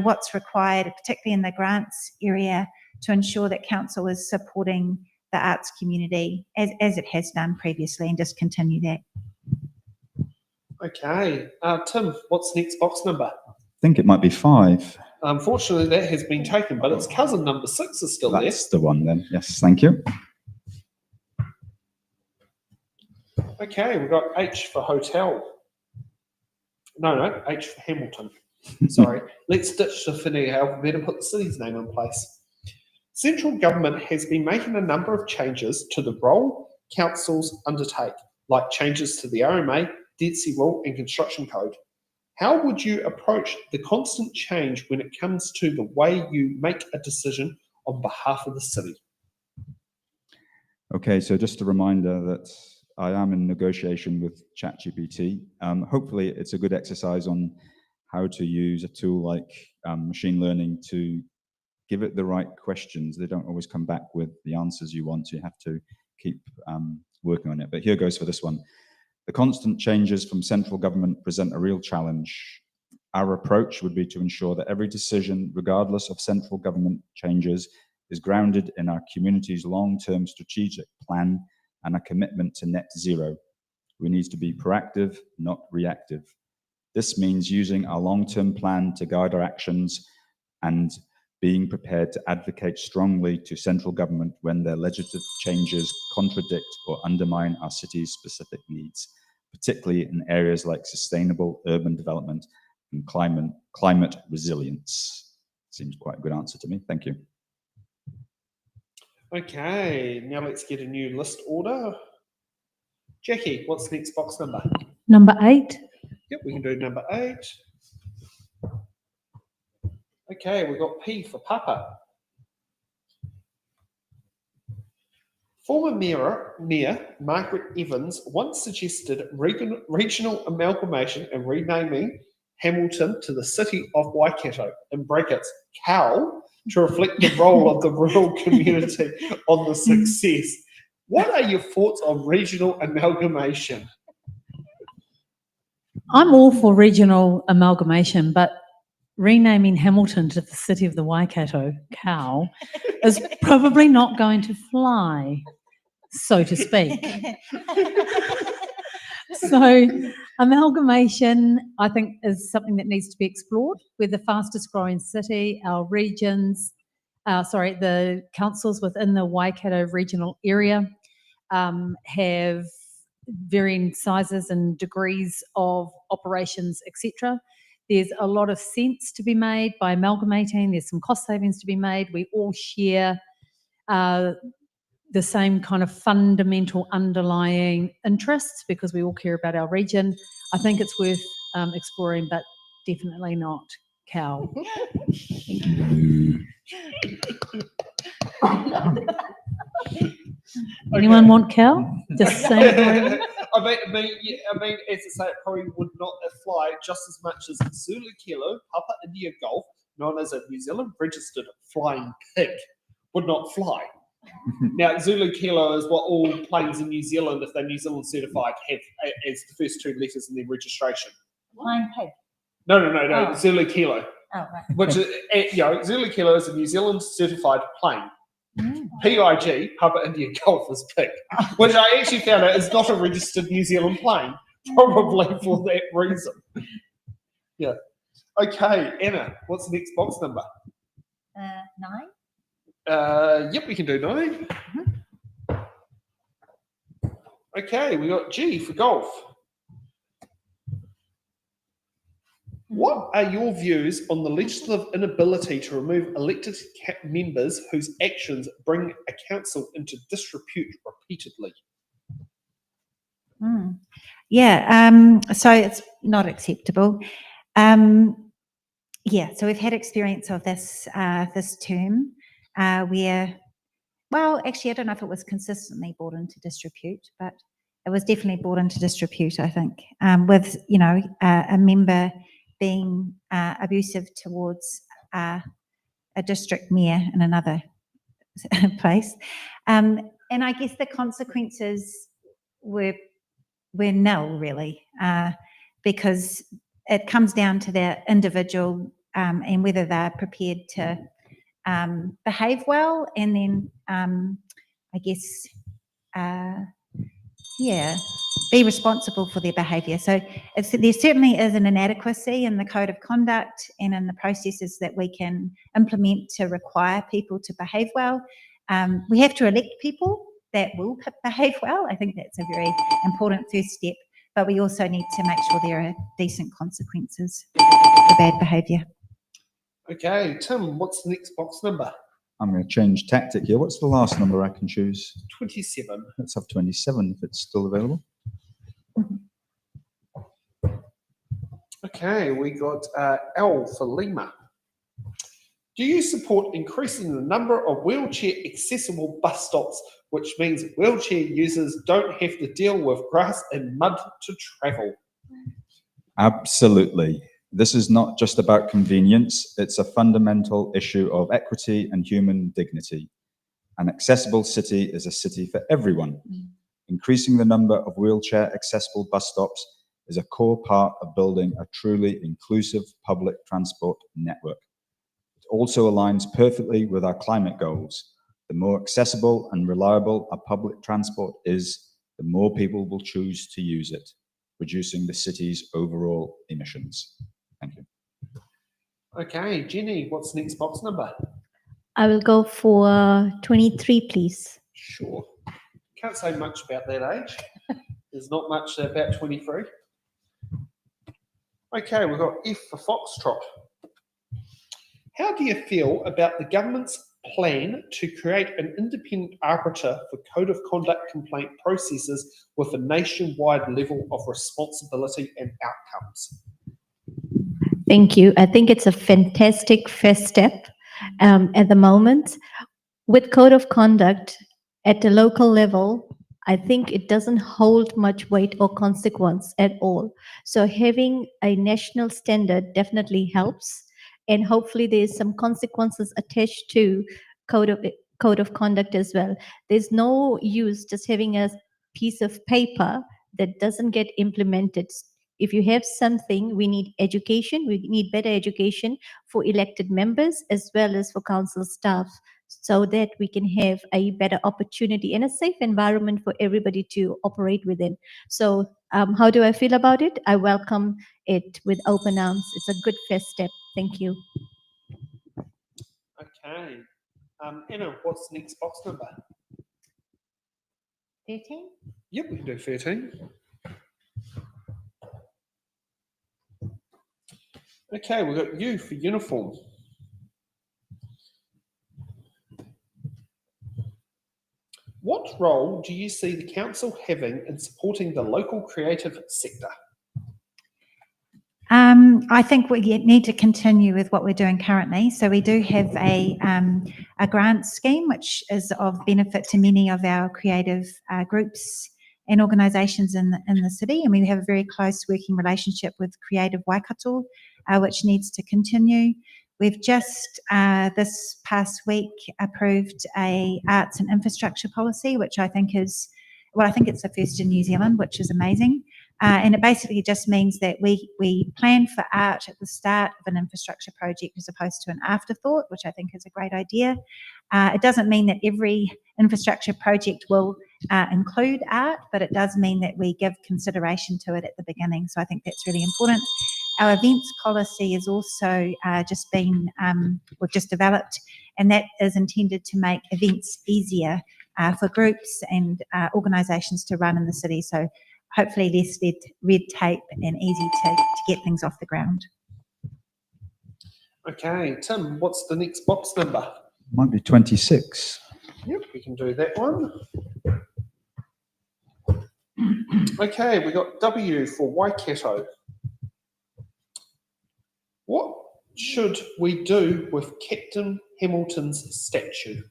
E: what's required, particularly in the grants area, to ensure that council is supporting the arts community as it has done previously, and just continue that.
B: Okay, Tim, what's the next box number?
C: I think it might be 5.
B: Unfortunately, that has been taken, but its cousin number 6 is still
C: That's the one then. Yes, thank you.
B: there. Okay, we've got H for hotel. No, H for Hamilton. Sorry, let's ditch the whēnui alphabet and put the city's name in place. Central government has been making a number of changes to the role councils undertake, like changes to the RMA, density rule and construction code. How would you approach the constant change when it comes to the way you make a decision on behalf of the city?
C: Okay, so just a reminder that I am in negotiation with ChatGPT. Hopefully it's a good exercise on how to use a tool like machine learning to give it the right questions. They don't always come back with the answers you want, so you have to keep working on it. But here goes for this one. The constant changes from central government present a real challenge. Our approach would be to ensure that every decision, regardless of central government changes, is grounded in our community's long-term strategic plan and a commitment to net zero. We need to be proactive, not reactive. This means using our long-term plan to guide our actions and being prepared to advocate strongly to central government when their legislative changes contradict or undermine our city's specific needs, particularly in areas like sustainable urban development and climate resilience. Seems quite a good answer to me. Thank you.
B: Okay, now let's get a new list order. Jackie, what's the next box number?
D: Number 8.
B: Yep, we can do number 8. Okay, we've got P for Papa. Former Mayor Margaret Evans once suggested regional amalgamation and renaming Hamilton to the city of Waikato, in brackets, CAL, to reflect the role of the rural community on the success. What are your thoughts on regional amalgamation?
D: I'm all for regional amalgamation, but renaming Hamilton to the city of the Waikato, Cow, is probably not going to fly, so to speak. So amalgamation, I think, is something that needs to be explored. We're the fastest growing city. Our regions, the councils within the Waikato regional area have varying sizes and degrees of operations, etc. There's a lot of sense to be made by amalgamating. There's some cost savings to be made. We all share the same kind of fundamental underlying interests because we all care about our region. I think it's worth exploring, but definitely not cow. Anyone want cow? Just say it.
B: I mean, as I say, it probably would not fly just as much as Zulu Kilo, Papa India Golf, known as a New Zealand registered flying pig, would not fly. Now, Zulu Kilo is what all planes in New Zealand, if they're New Zealand certified, have as the first two letters in their registration.
E: Flying pig.
B: No,
E: Oh.
B: Zulu Kilo.
E: Oh, right.
B: Which is, Zulu Kilo is a New Zealand certified plane. PIG, Papa India Golf, is pig, which I actually found out is not a registered New Zealand plane, probably for that reason. Yeah. Okay, Anna, what's the next box number?
E: 9.
B: Yep, we can do 9. Okay, we got G for golf. What are your views on the legislative inability to remove elected members whose actions bring a council into disrepute repeatedly?
E: So it's not acceptable. So we've had experience of this this term where, well, actually, I don't know if it was consistently brought into disrepute, but it was definitely brought into disrepute, I think, with, a member being abusive towards a district mayor in another place. And I guess the consequences were nil, really, because it comes down to the individual and whether they're prepared to behave well, and then I guess be responsible for their behaviour. So there certainly is an inadequacy in the code of conduct and in the processes that we can implement to require people to behave well. We have to elect people that will behave well. I think that's a very important first step, but we also need to make sure there are decent consequences for bad behaviour.
B: Okay, Tim, what's the next box number?
C: I'm going to change tactic here. What's the last number I can choose?
B: 27.
C: Let's have 27 if it's still available.
B: Okay, we got L for Lima. Do you support increasing the number of wheelchair accessible bus stops, which means wheelchair users don't have to deal with grass and mud to travel?
C: Absolutely. This is not just about convenience. It's a fundamental issue of equity and human dignity. An accessible city is a city for everyone. Increasing the number of wheelchair accessible bus stops is a core part of building a truly inclusive public transport network. It also aligns perfectly with our climate goals. The more accessible and reliable our public transport is, the more people will choose to use it, reducing the city's overall emissions. Thank you.
B: Okay, Jenny, what's the next box number?
F: I will go for 23, please.
B: Sure. Can't say much about that age. There's not much about 23. Okay, we've got F for Foxtrot. How do you feel about the government's plan to create an independent arbiter for code of conduct complaint processes with a nationwide level of responsibility and outcomes?
F: Thank you. I think it's a fantastic first step at the moment. With code of conduct at the local level, I think it doesn't hold much weight or consequence at all. So having a national standard definitely helps, and hopefully there's some consequences attached to code of code of conduct as well. There's no use just having a piece of paper that doesn't get implemented. If you have something, we need education. We need better education for elected members as well as for council staff, so that we can have a better opportunity and a safe environment for everybody to operate within. So how do I feel about it? I welcome it with open arms. It's a good first step. Thank you.
B: Okay. Anna, what's the next box number?
E: 13?
B: Yep, we can do 13. Okay, we've got U for uniform. What role do you see the council having in supporting the local creative sector?
E: I think we need to continue with what we're doing currently. So we do have a grant scheme, which is of benefit to many of our creative groups and organisations in the city. And we have a very close working relationship with Creative Waikato, which needs to continue. We've just this past week approved a arts and infrastructure policy, which I think is, well, I think it's the first in New Zealand, which is amazing. And it basically just means that we plan for art at the start of an infrastructure project as opposed to an afterthought, which I think is a great idea. It doesn't mean that every infrastructure project will include art, but it does mean that we give consideration to it at the beginning. So I think that's really important. Our events policy is also just been, we've just developed, and that is intended to make events easier for groups and organisations to run in the city. So hopefully less red tape and easy to get things off the ground.
B: Okay, Tim, what's the next box number?
C: Might be 26.
B: Yep, we can do that one. Okay, we got W for Waikato. What should we do with Captain Hamilton's statue?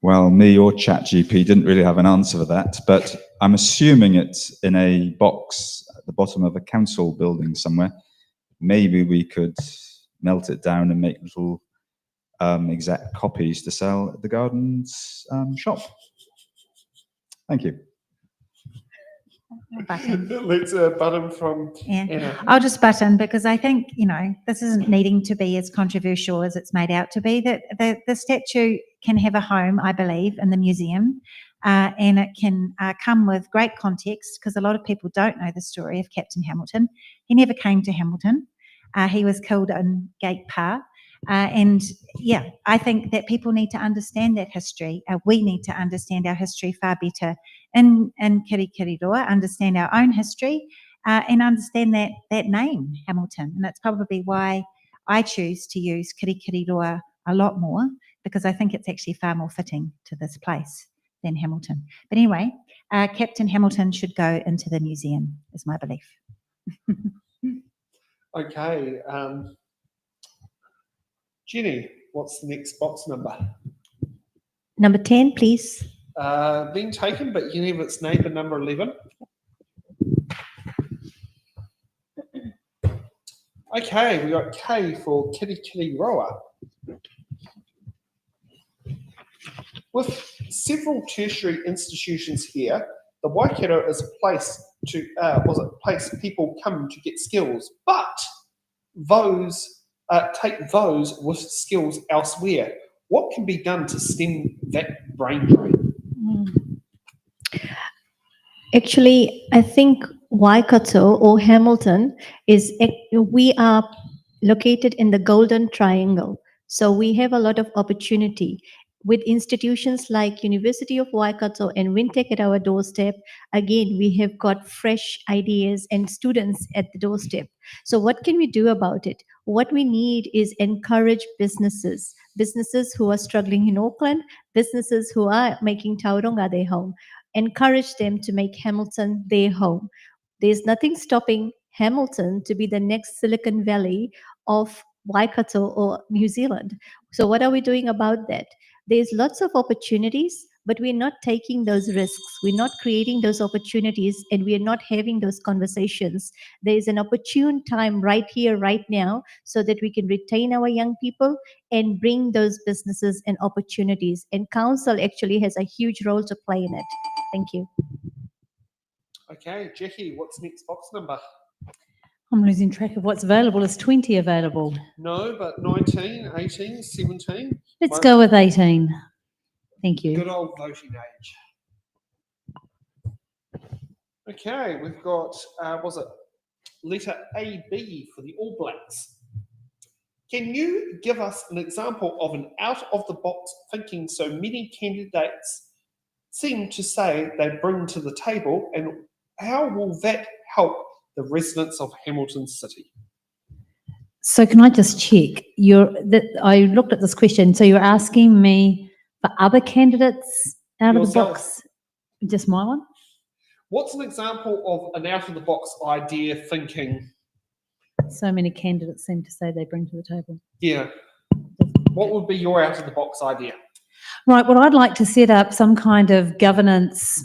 C: Well, me or ChatGPT didn't really have an answer for that, but I'm assuming it's in a box at the bottom of a council building somewhere. Maybe we could melt it down and make little exact copies to sell at the Gardens shop. Thank you.
E: Button.
B: Let's button from
E: Yeah.
B: Anna.
E: I'll just button because I think, you know, this isn't needing to be as controversial as it's made out to be. That the statue can have a home, I believe, in the museum, and it can come with great context because a lot of people don't know the story of Captain Hamilton. He never came to Hamilton. He was killed in Gate Pa. And yeah, I think that people need to understand that history. We need to understand our history far better in Kirikiriroa, understand our own history, and understand that name, Hamilton. And that's probably why I choose to use Kirikiriroa a lot more, because I think it's actually far more fitting to this place than Hamilton. But anyway, Captain Hamilton should go into the museum, is my belief.
B: Okay, Jenny, what's the next box number?
F: Number 10, please.
B: Been taken, but you can have its neighbour, number 11. Okay, we got K for Kirikiriroa. With several tertiary institutions here, the Waikato is a place to place people come to get skills, but those take those with skills elsewhere. What can be done to stem that brain drain?
F: Actually, I think Waikato or Hamilton we are located in the Golden Triangle. So we have a lot of opportunity. With institutions like University of Waikato and Wintec at our doorstep, again, we have got fresh ideas and students at the doorstep. So what can we do about it? What we need is encourage businesses who are struggling in Auckland, businesses who are making Tauranga their home. Encourage them to make Hamilton their home. There's nothing stopping Hamilton to be the next Silicon Valley of Waikato or New Zealand. So what are we doing about that? There's lots of opportunities, but we're not taking those risks. We're not creating those opportunities, and we're not having those conversations. There is an opportune time right here, right now, so that we can retain our young people and bring those businesses and opportunities. And council actually has a huge role to play in it. Thank you.
B: Okay, Jackie, what's next box number?
D: I'm losing track of what's available. Is 20 available?
B: No, but 19, 18, 17.
D: Let's go with 18. Thank
B: Good
D: you.
B: old voting age. Okay, we've got, was it letter AB for the All Blacks? Can you give us an example of an out-of-the-box thinking so many candidates seem to say they bring to the table, and how will that help the residents of Hamilton City?
D: So can I just check? I looked at this question. So you're asking me for other candidates out of the
B: Yourself.
D: box? Just my one?
B: What's an example of an out-of-the-box idea thinking?
D: So many candidates seem to say they bring to the table.
B: Yeah. What would be your out-of-the-box idea?
D: Right, well, I'd like to set up some kind of governance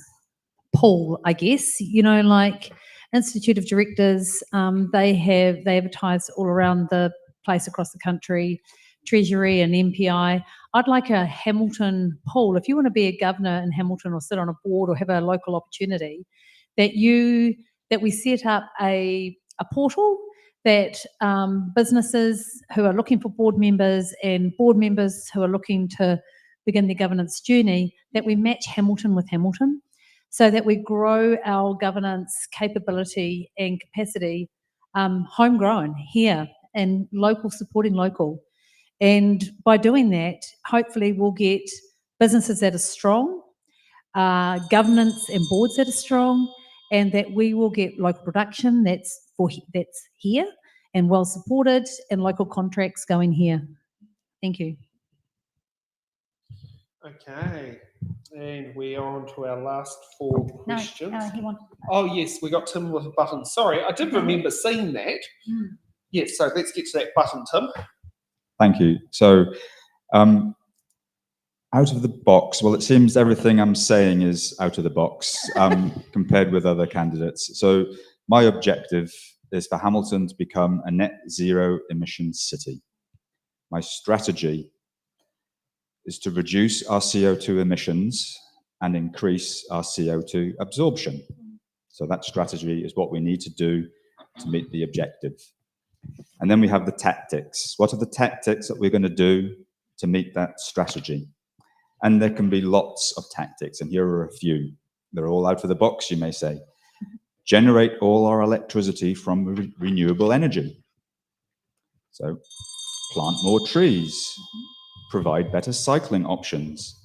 D: pool, I guess, like Institute of Directors, they advertise all around the place across the country, Treasury and MPI. I'd like a Hamilton pool. If you want to be a governor in Hamilton or sit on a board or have a local opportunity, that we set up a portal that businesses who are looking for board members and board members who are looking to begin their governance journey, that we match Hamilton with Hamilton, so that we grow our governance capability and capacity homegrown here and local, supporting local. And by doing that, hopefully we'll get businesses that are strong, governance and boards that are strong, and that we will get local production that's here and well supported, and local contracts going here. Thank you.
B: Okay, and we're on to our last four questions.
E: No, he wanted.
B: Oh, yes, we got Tim with a button. Sorry, I did remember seeing that. Yes, so let's get to that button, Tim.
C: Thank you. So, out of the box, well, it seems everything I'm saying is out of the box compared with other candidates. So my objective is for Hamilton to become a net zero emissions city. My strategy is to reduce our CO2 emissions and increase our CO2 absorption. So that strategy is what we need to do to meet the objective. And then we have the tactics. What are the tactics that we're going to do to meet that strategy? And there can be lots of tactics, and here are a few. They're all out of the box, you may say. Generate all our electricity from renewable energy. So plant more trees, provide better cycling options,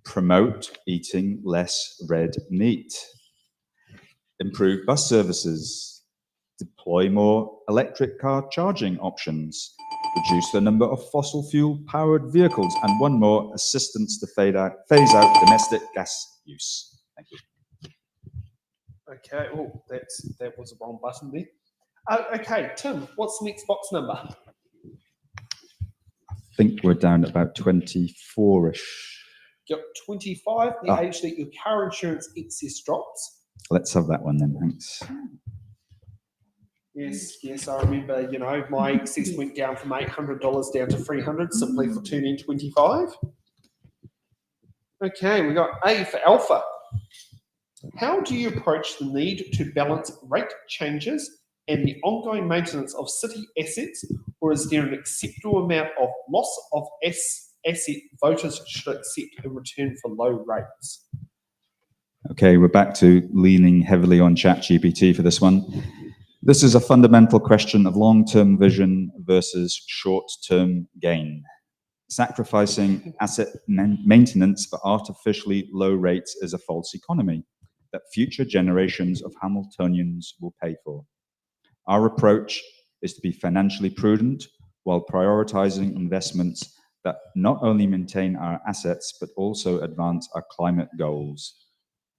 C: promote eating less red meat, improve bus services, deploy more electric car charging options, reduce the number of fossil fuel powered vehicles, and one more, assistance to phase out domestic gas use. Thank you.
B: Okay, oh, that was the wrong button there. Okay, Tim, what's the next box number?
C: I think we're down at about 24-ish.
B: Got 25, the age that your car insurance excess drops.
C: Let's have that one then, thanks.
B: Yes, I remember, my excess went down from $800 down to $300 simply for turning 25. Okay, we got A for Alpha. How do you approach the need to balance rate changes and the ongoing maintenance of city assets, or is there an acceptable amount of loss of asset voters should accept in return for low rates?
C: Okay, we're back to leaning heavily on ChatGPT for this one. This is a fundamental question of long-term vision versus short-term gain. Sacrificing asset maintenance for artificially low rates is a false economy that future generations of Hamiltonians will pay for. Our approach is to be financially prudent while prioritizing investments that not only maintain our assets, but also advance our climate goals.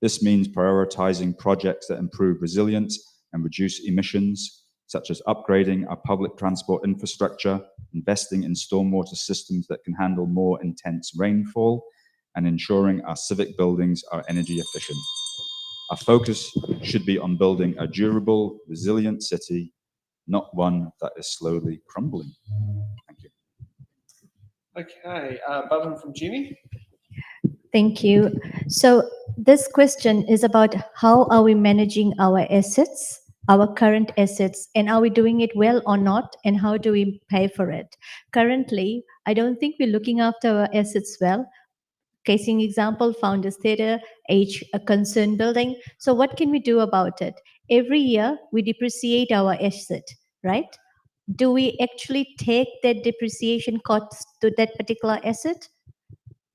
C: This means prioritizing projects that improve resilience and reduce emissions, such as upgrading our public transport infrastructure, investing in stormwater systems that can handle more intense rainfall, and ensuring our civic buildings are energy efficient. Our focus should be on building a durable, resilient city, not one that is slowly crumbling. Thank you.
B: Okay, button from Jenny.
F: Thank you. So this question is about how are we managing our assets, our current assets, and are we doing it well or not, and how do we pay for it? Currently, I don't think we're looking after our assets well. Casing example, Founders Theatre, a concern building. So what can we do about it? Every year we depreciate our asset, right? Do we actually take that depreciation cost to that particular asset?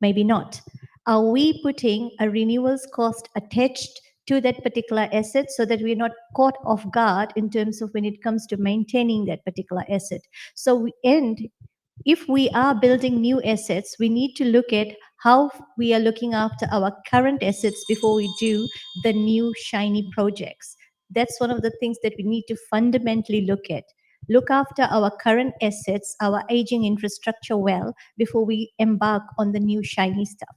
F: Maybe not. Are we putting a renewals cost attached to that particular asset so that we're not caught off guard in terms of when it comes to maintaining that particular asset? So if we are building new assets, we need to look at how we are looking after our current assets before we do the new shiny projects. That's one of the things that we need to fundamentally look at. Look after our current assets, our aging infrastructure well before we embark on the new shiny stuff.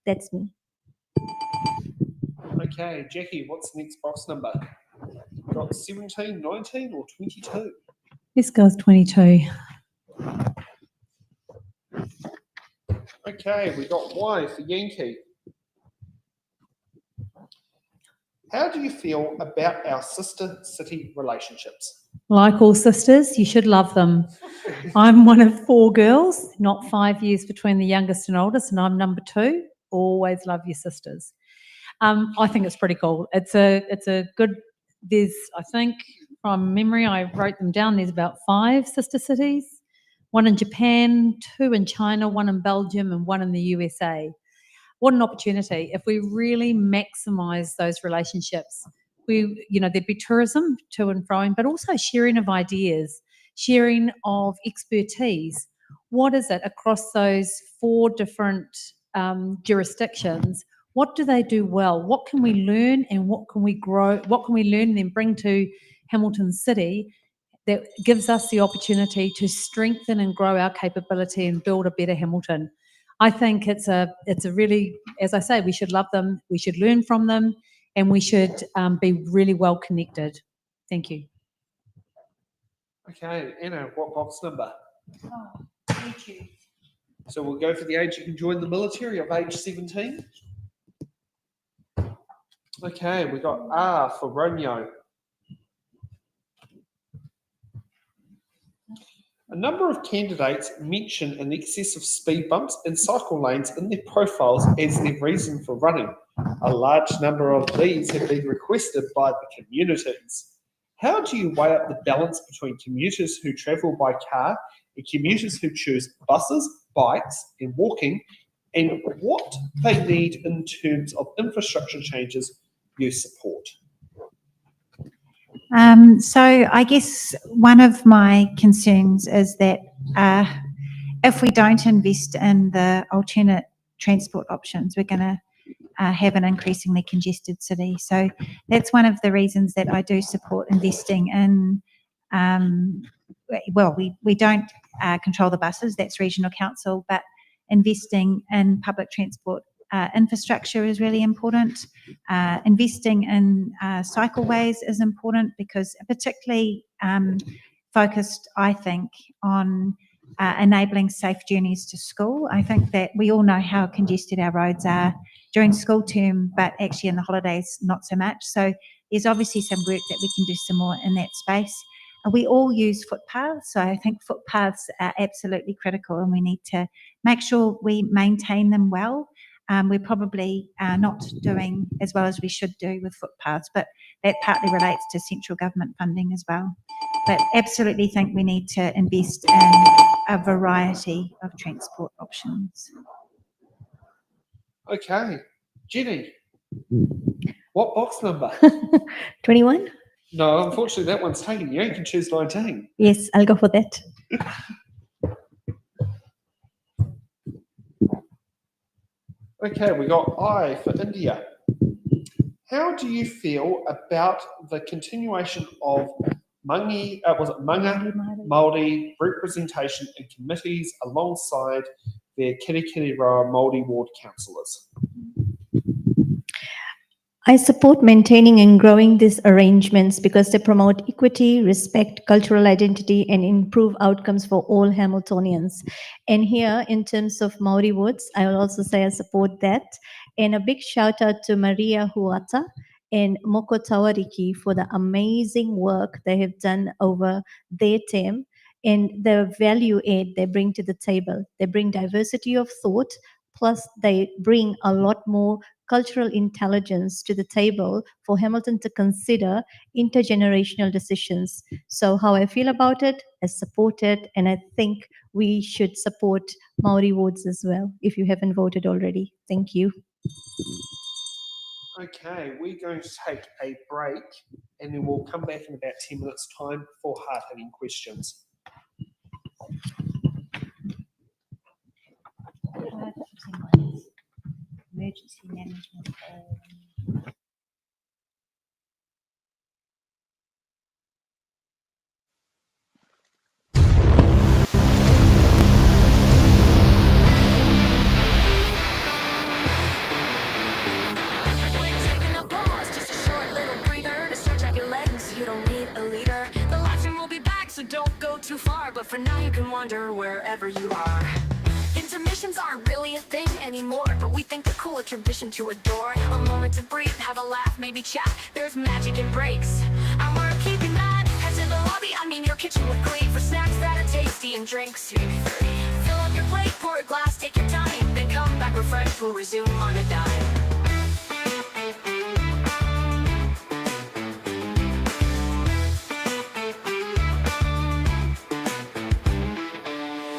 F: That's me.
B: Okay, Jackie, what's the next box number? Got 17, 19, or 22?
D: This goes 22.
B: Okay, we got Y for Yankee. How do you feel about our sister city relationships?
D: Like all sisters, you should love them. I'm one of 4 girls, not 5 years between the youngest and oldest, and I'm number 2. Always love your sisters. I think it's pretty cool. It's a good. There's, I think, from memory, I wrote them down. There's about 5 sister cities. 1 in Japan, 2 in China, 1 in Belgium, and 1 in the USA. What an opportunity if we really maximise those relationships. There'd be tourism to and fro, but also sharing of ideas, sharing of expertise. What is it across those 4 different jurisdictions? What do they do well? What can we learn and what can we grow? What can we learn and then bring to Hamilton City that gives us the opportunity to strengthen and grow our capability and build a better Hamilton? I think it's a really, as I say, we should love them, we should learn from them, and we should be really well connected. Thank you.
B: Okay, Anna, what box number?
D: Oh, thank you.
B: So we'll go for the age you can join the military of age 17. Okay, we got R for Romeo. A number of candidates mention an excess of speed bumps and cycle lanes in their profiles as their reason for running. A large number of these have been requested by the communities. How do you weigh up the balance between commuters who travel by car and commuters who choose buses, bikes, and walking, and what they need in terms of infrastructure changes you support?
E: So I guess one of my concerns is that if we don't invest in the alternate transport options, we're going to have an increasingly congested city. So that's one of the reasons that I do support investing in, we don't control the buses, that's regional council, but investing in public transport infrastructure is really important. Investing in cycleways is important because particularly focused, I think, on enabling safe journeys to school. I think that we all know how congested our roads are during school term, but actually in the holidays, not so much. So there's obviously some work that we can do some more in that space. We all use footpaths, so I think footpaths are absolutely critical and we need to make sure we maintain them well. We're probably not doing as well as we should do with footpaths, but that partly relates to central government funding as well. But absolutely think we need to invest in a variety of transport options.
B: Okay, Jenny, what box number?
F: 21?
B: No, unfortunately, that one's taken. You can choose 19.
F: Yes, I'll go for that.
B: Okay, we got I for India. How do you feel about the continuation of Manga Māori representation in committees alongside their Kirikiriroa Māori ward councillors.
F: I support maintaining and growing these arrangements because they promote equity, respect, cultural identity, and improve outcomes for all Hamiltonians. And here, in terms of Maori Woods, I will also say I support that. And a big shout out to Maria Huata and Moko Tawariki for the amazing work they have done over their term and the value add they bring to the table. They bring diversity of thought, plus they bring a lot more cultural intelligence to the table for Hamilton to consider intergenerational decisions. So how I feel about it, I support it, and I think we should support Maori Woods as well, if you haven't voted already. Thank you.
B: Okay, we're going to take a break and then we'll come back in about 10 minutes' time for hard-hitting questions.
E: Emergency management.
A: We're taking a pause, just a short little breather to stretch out your legs. You don't need a leader. The live stream will be back, so don't go too far. But for now, you can wander wherever you are. Intermissions aren't really a thing anymore, but we think they're cool, a tradition to adore. A moment to breathe, have a laugh, maybe chat. There's magic in breaks, and we're keeping that. Head to the lobby, I mean your kitchen with glee, for snacks that are tasty and drinks. Fill up your plate, pour a glass, take your time, then come back refreshed. We'll resume on a dime.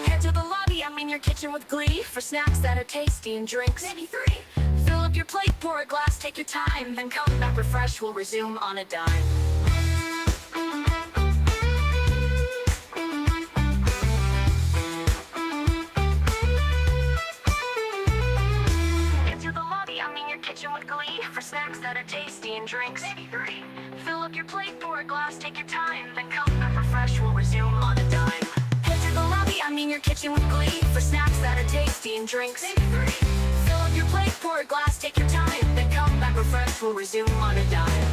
A: Head to the lobby, I mean your kitchen with glee, for snacks that are tasty and drinks. Maybe three. Fill up your plate, pour a glass, take your time, then come back refreshed. We'll resume on a dime. Head to the lobby, I mean your kitchen with glee, for snacks that are tasty and drinks. Maybe three. Fill up your plate, pour a glass, take your time, then come back refreshed. We'll resume on a dime. Head to the lobby, I mean your kitchen with glee, for snacks that are tasty and drinks. Maybe three. Fill up your plate, pour a glass, take your time, then come back refreshed. We'll resume on a dime.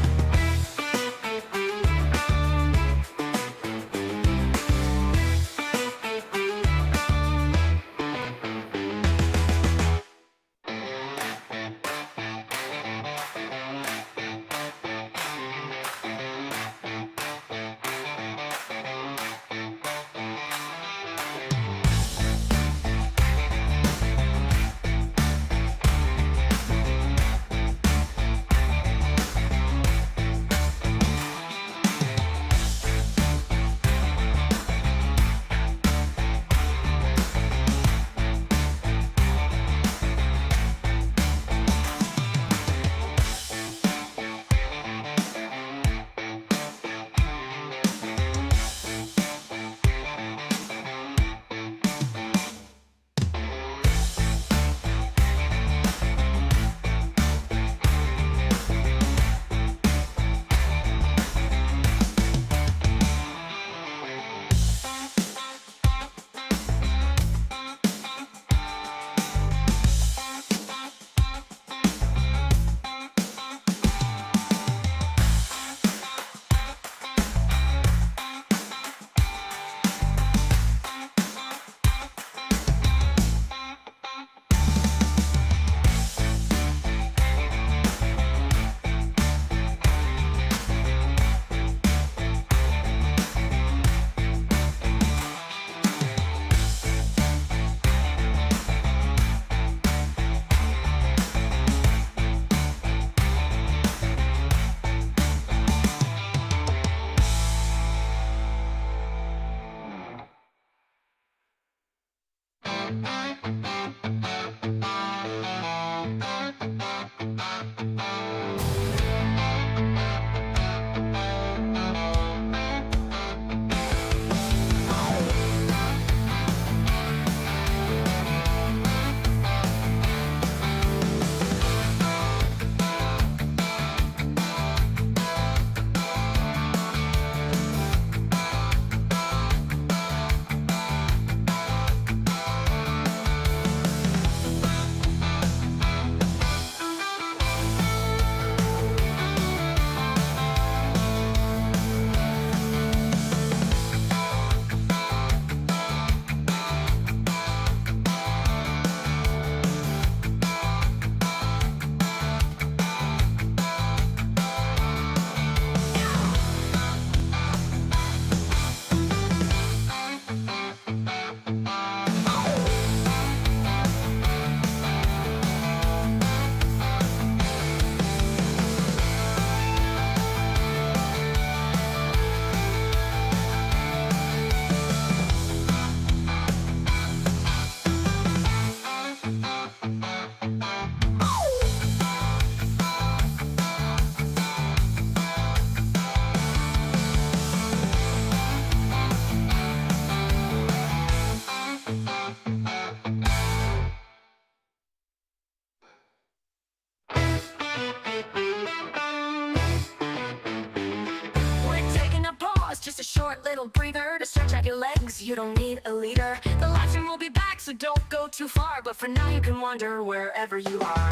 A: short little breather to stretch out your legs. You don't need a leader. The live stream will be back, so don't go too far. But for now, you can wander wherever you are.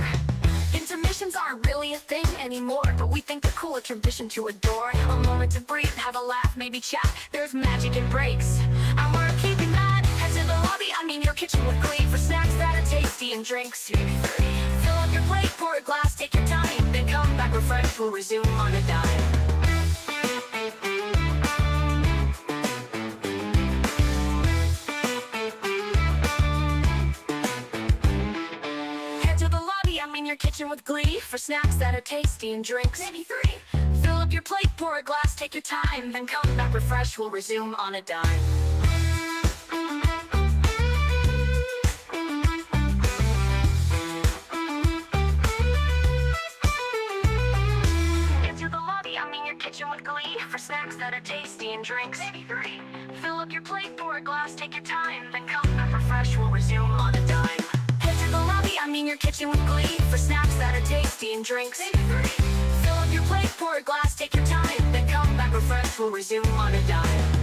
A: Intermissions aren't really a thing anymore, but we think they're cool, a tradition to adore. A moment to breathe, have a laugh, maybe chat. There's magic in breaks, and we're keeping that. Head to the lobby, I mean your kitchen with glee, for snacks that are tasty and drinks. Fill up your plate, pour a glass, take your time, then come back refreshed. We'll resume on a dime. Your kitchen with glee, for snacks that are tasty and drinks. Maybe 3. Fill up your plate, pour a glass, take your time, then come back refreshed. We'll resume on a dime. Into the lobby, I mean your kitchen with glee, for snacks that are tasty and drinks. Maybe 3. Fill up your plate, pour a glass, take your time, then come back refreshed. We'll resume on a dime. I mean your kitchen with glee, for snacks that are tasty and drinks. Fill up your plate, pour a glass, take your time, then come back refreshed. We'll resume on a dime.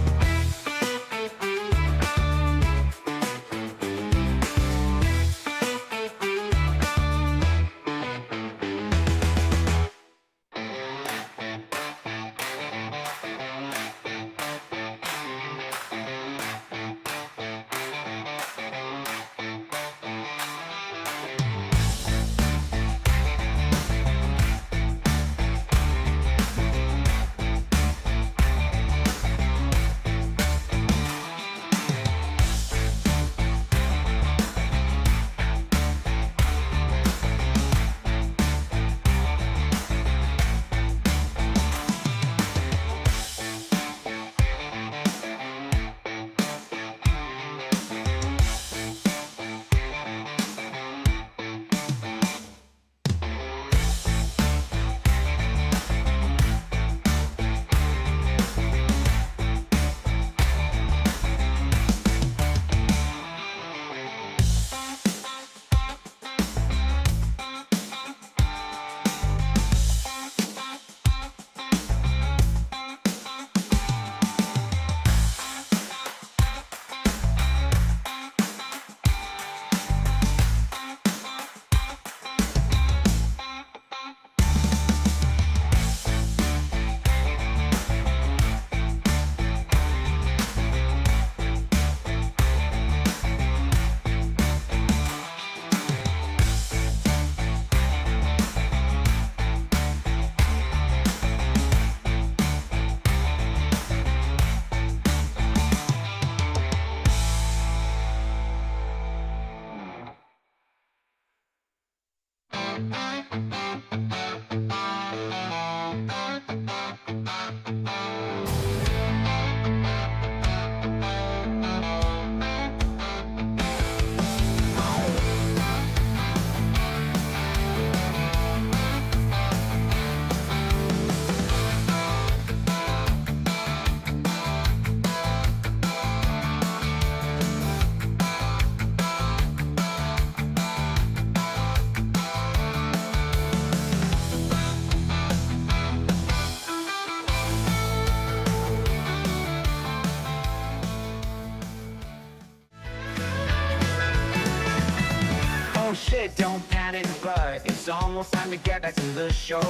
G: shit, don't panic, but it's almost time to get back to the show.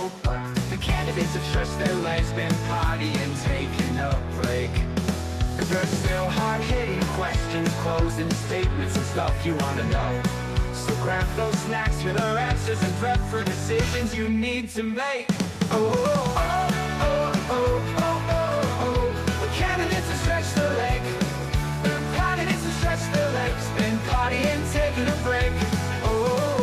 G: The candidates have stretched their legs, been partying, taking a break. Cause there's still hard-hitting questions, closing statements and stuff you wanna know. So grab those snacks for their answers and prep for decisions you need to make. Oh, oh, oh, oh, oh, oh, oh, oh. The candidates have stretched their leg. The candidates have stretched their legs, been partying, taking a break. Oh,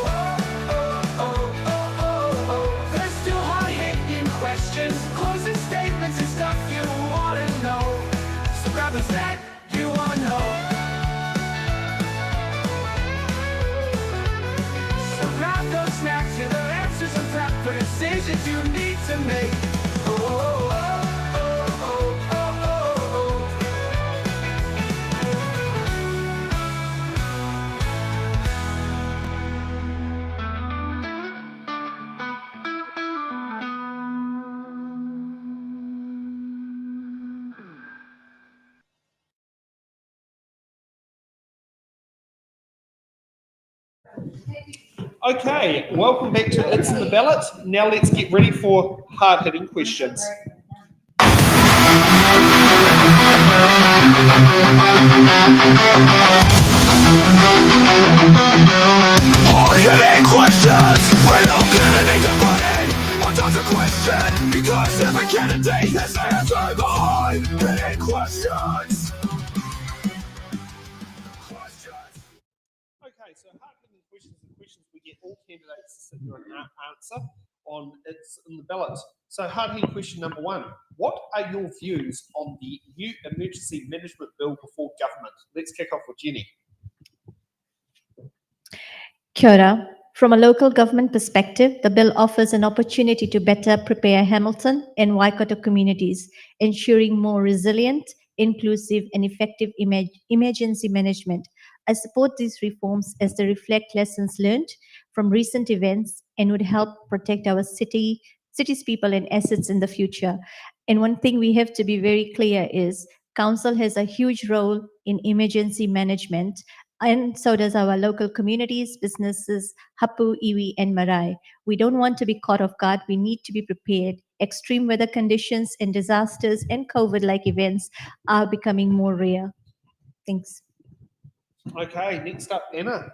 G: oh, oh, oh, oh, oh, oh. There's still hard-hitting questions, closing statements and stuff you wanna know. So grab a snack you wanna know. So grab those snacks, hear their answers and prep for decisions you need to make. Oh, oh, oh, oh, oh, oh, oh.
B: Okay, welcome back to It's in the Ballot. Now let's get ready for hard-hitting questions.
A: Hard-hitting questions. We don't need to put in one does a question because every candidate has an answer. The hard-hitting questions.
B: Okay, so hard-hitting questions are questions we get all candidates to sit here and answer on It's in the Ballot. So hard-hitting question number one. What are your views on the new emergency management bill before government? Let's kick off with Jenny.
F: Kia ora. From a local government perspective, the bill offers an opportunity to better prepare Hamilton and Waikato communities, ensuring more resilient, inclusive, and effective emergency management. I support these reforms as they reflect lessons learned from recent events and would help protect our city's people and assets in the future. And one thing we have to be very clear is council has a huge role in emergency management, and so does our local communities, businesses, Hapu, Iwi, and Marae. We don't want to be caught off guard. We need to be prepared. Extreme weather conditions and disasters and COVID-like events are becoming more rare. Thanks.
B: Okay, next up, Anna.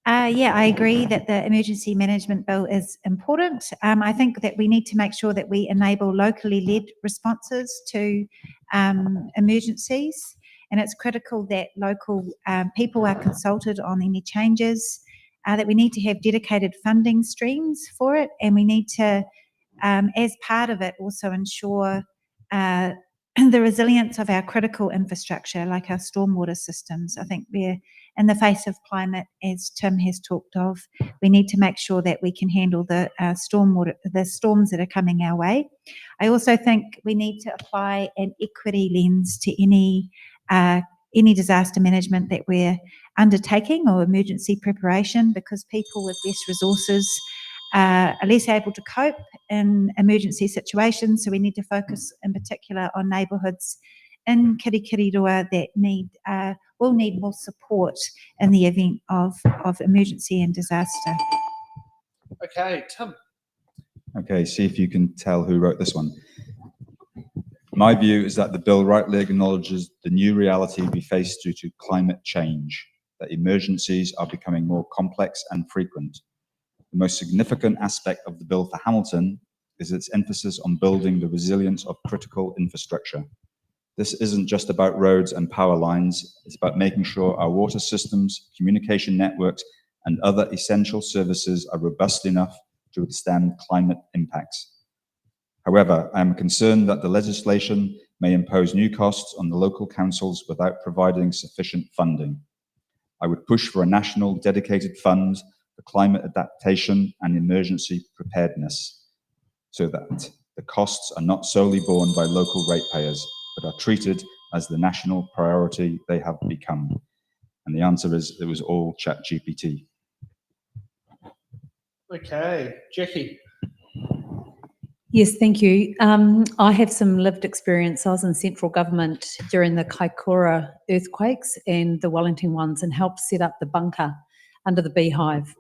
E: Yeah, I agree that the emergency management bill is important. I think that we need to make sure that we enable locally led responses to emergencies, and it's critical that local people are consulted on any changes, that we need to have dedicated funding streams for it, and we need to, as part of it, also ensure the resilience of our critical infrastructure, like our stormwater systems. I think we're in the face of climate, as Tim has talked of, we need to make sure that we can handle the storms that are coming our way. I also think we need to apply an equity lens to any disaster management that we're undertaking or emergency preparation, because people with less resources are less able to cope in emergency situations. So we need to focus in particular on neighbourhoods in Kirikiriroa that will need more support in the event of emergency and disaster.
B: Okay, Tim.
C: Okay, see if you can tell who wrote this one. My view is that the bill rightly acknowledges the new reality we face due to climate change, that emergencies are becoming more complex and frequent. The most significant aspect of the bill for Hamilton is its emphasis on building the resilience of critical infrastructure. This isn't just about roads and power lines, it's about making sure our water systems, communication networks, and other essential services are robust enough to withstand climate impacts. However, I am concerned that the legislation may impose new costs on the local councils without providing sufficient funding. I would push for a national dedicated fund for climate adaptation and emergency preparedness, so that the costs are not solely borne by local ratepayers, but are treated as the national priority they have become. And the answer is, it was all ChatGPT.
B: Okay, Jackie.
D: Yes, thank you. I have some lived experience. I was in central government during the Kaikoura earthquakes and the Wellington ones, and helped set up the bunker under the Beehive.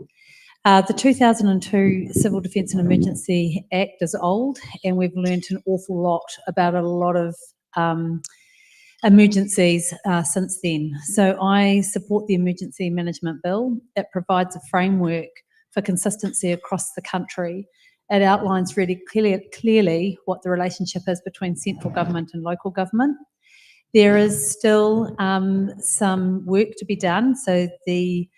D: The 2002 Civil Defence and Emergency Act is old, and we've learnt an awful lot about a lot of emergencies since then. So I support the Emergency Management Bill. It provides a framework for consistency across the country. It outlines really clearly what the relationship is between central government and local government. There is still some work to be done. So the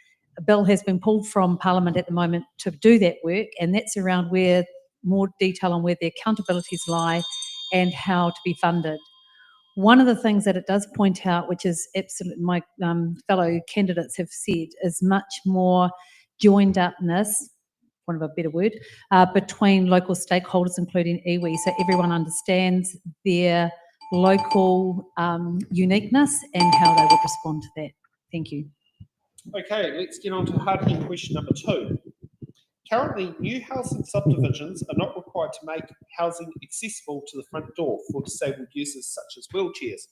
D: bill has been pulled from Parliament at the moment to do that work, and that's around where more detail on where the accountabilities lie and how to be funded. One of the things that it does point out, which is absolutely my fellow candidates have said, is much more joined upness, one of a better word, between local stakeholders, including iwi, so everyone understands their local uniqueness and how they would respond to that. Thank you.
B: Okay, let's get on to hard-hitting question number 2. Currently, new housing subdivisions are not required to make housing accessible to the front door for disabled users such as wheelchairs.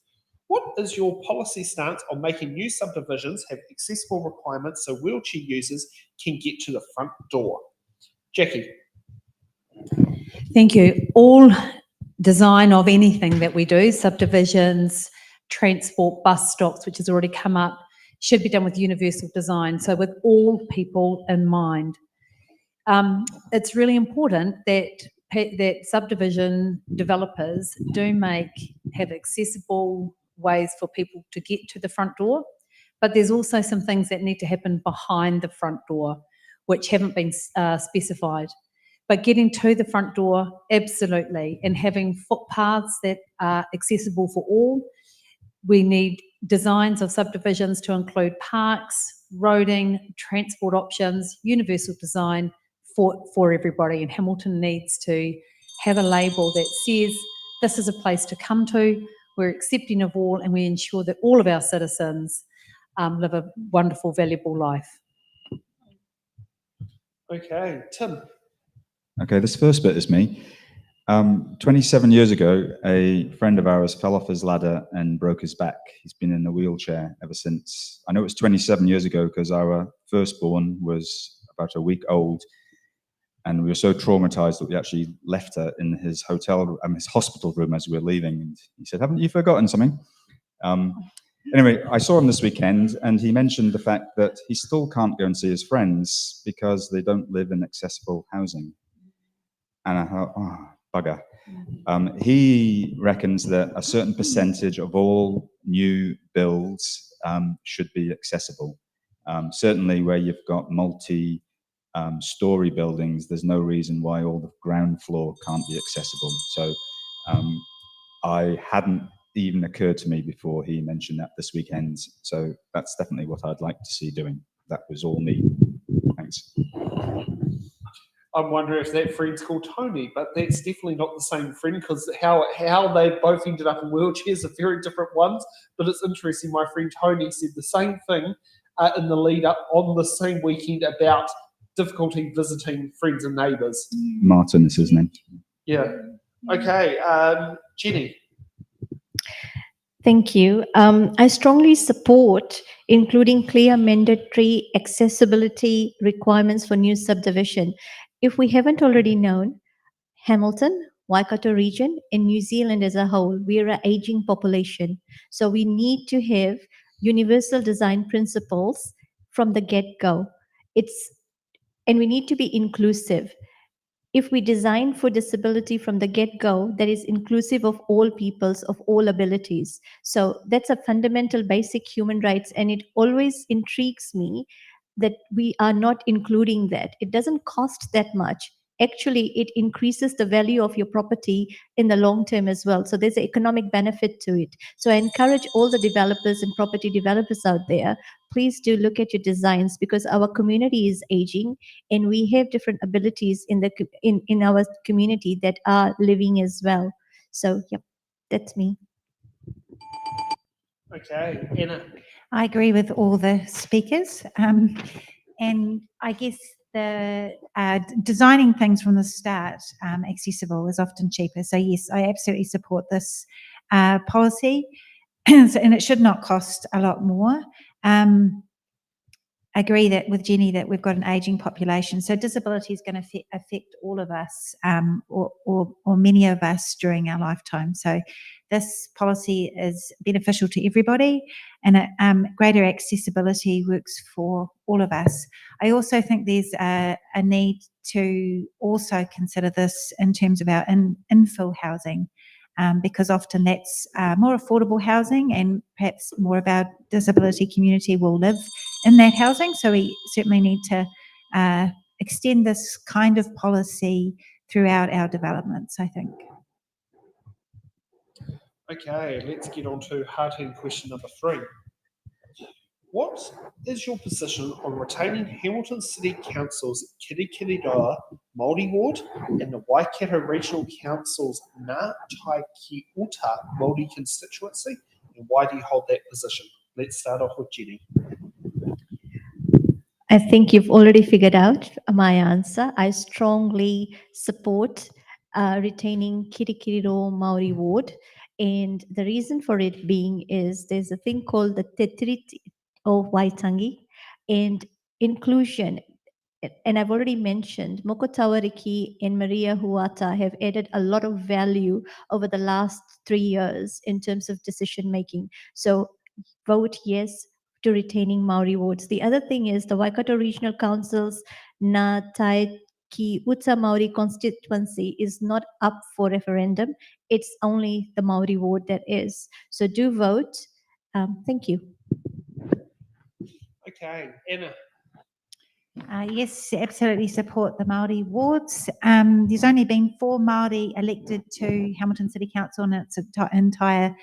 B: What is your policy stance on making new subdivisions have accessible requirements so wheelchair users can get to the front door? Jackie.
D: Thank you. All design of anything that we do, subdivisions, transport, bus stops, which has already come up, should be done with universal design, so with all people in mind. It's really important that subdivision developers have accessible ways for people to get to the front door, but there's also some things that need to happen behind the front door, which haven't been specified. But getting to the front door, absolutely, and having footpaths that are accessible for all. We need designs of subdivisions to include parks, roading, transport options, universal design for everybody. And Hamilton needs to have a label that says this is a place to come to, we're accepting of all, and we ensure that all of our citizens live a wonderful, valuable life.
B: Okay, Tim.
C: Okay, this first bit is me. 27 years ago, a friend of ours fell off his ladder and broke his back. He's been in a wheelchair ever since. I know it's 27 years ago because our firstborn was about a week old, and we were so traumatized that we actually left her in his hospital room as we were leaving. And he said, "Haven't you forgotten something?" Anyway, I saw him this weekend, and he mentioned the fact that he still can't go and see his friends because they don't live in accessible housing. And I thought, oh, bugger. He reckons that a certain percentage of all new builds should be accessible. Certainly where you've got multi-story buildings, there's no reason why all the ground floor can't be accessible. So I hadn't even occurred to me before he mentioned that this weekend. So that's definitely what I'd like to see doing. That was all me. Thanks.
B: I'm wondering if that friend's called Tony, but that's definitely not the same friend because how they both ended up in wheelchairs are very different ones. But it's interesting, my friend Tony said the same thing in the lead up on the same weekend about difficulty visiting friends and neighbours.
C: Martin is his name.
B: Yeah. Okay, Jenny.
F: Thank you. I strongly support including clear mandatory accessibility requirements for new subdivision. If we haven't already known, Hamilton, Waikato region, and New Zealand as a whole, we are an aging population. So we need to have universal design principles from the get-go. And we need to be inclusive. If we design for disability from the get-go, that is inclusive of all peoples, of all abilities. So that's a fundamental basic human rights, and it always intrigues me that we are not including that. It doesn't cost that much. Actually, it increases the value of your property in the long term as well. So there's an economic benefit to it. So I encourage all the developers and property developers out there, please do look at your designs because our community is aging and we have different abilities in our community that are living as well. So, yep, that's me.
B: Okay, Anna.
E: I agree with all the speakers. And I guess the designing things from the start accessible is often cheaper. So yes, I absolutely support this policy. And it should not cost a lot more. I agree that with Jenny that we've got an aging population. So disability is going to affect all of us or many of us during our lifetime. So this policy is beneficial to everybody and greater accessibility works for all of us. I also think there's a need to also consider this in terms of our infill housing. Because often that's more affordable housing and perhaps more of our disability community will live in that housing. So we certainly need to extend this kind of policy throughout our developments, I think.
B: Okay, let's get on to hard-hitting question number 3. What is your position on retaining Hamilton City Council's Kirikiriroa Māori Ward and the Waikato Regional Council's Ngā Tai Ki Uta Māori constituency? And why do you hold that position? Let's start off with Jenny.
F: I think you've already figured out my answer. I strongly support retaining Kirikiriroa Māori Ward And the reason for it being is there's a thing called the Tetriti of Waitangi and inclusion. And I've already mentioned Moko Tawariki and Maria Huata have added a lot of value over the last 3 years in terms of decision making. So vote yes to retaining Maori wards. The other thing is the Waikato Regional Council's Na Tai Ki Uta Maori constituency is not up for referendum. It's only the Maori ward that is. So do vote. Thank you.
B: Okay, Anna.
E: Yes, absolutely support the Māori wards. There's only been 4 Māori elected to Hamilton City Council in its entire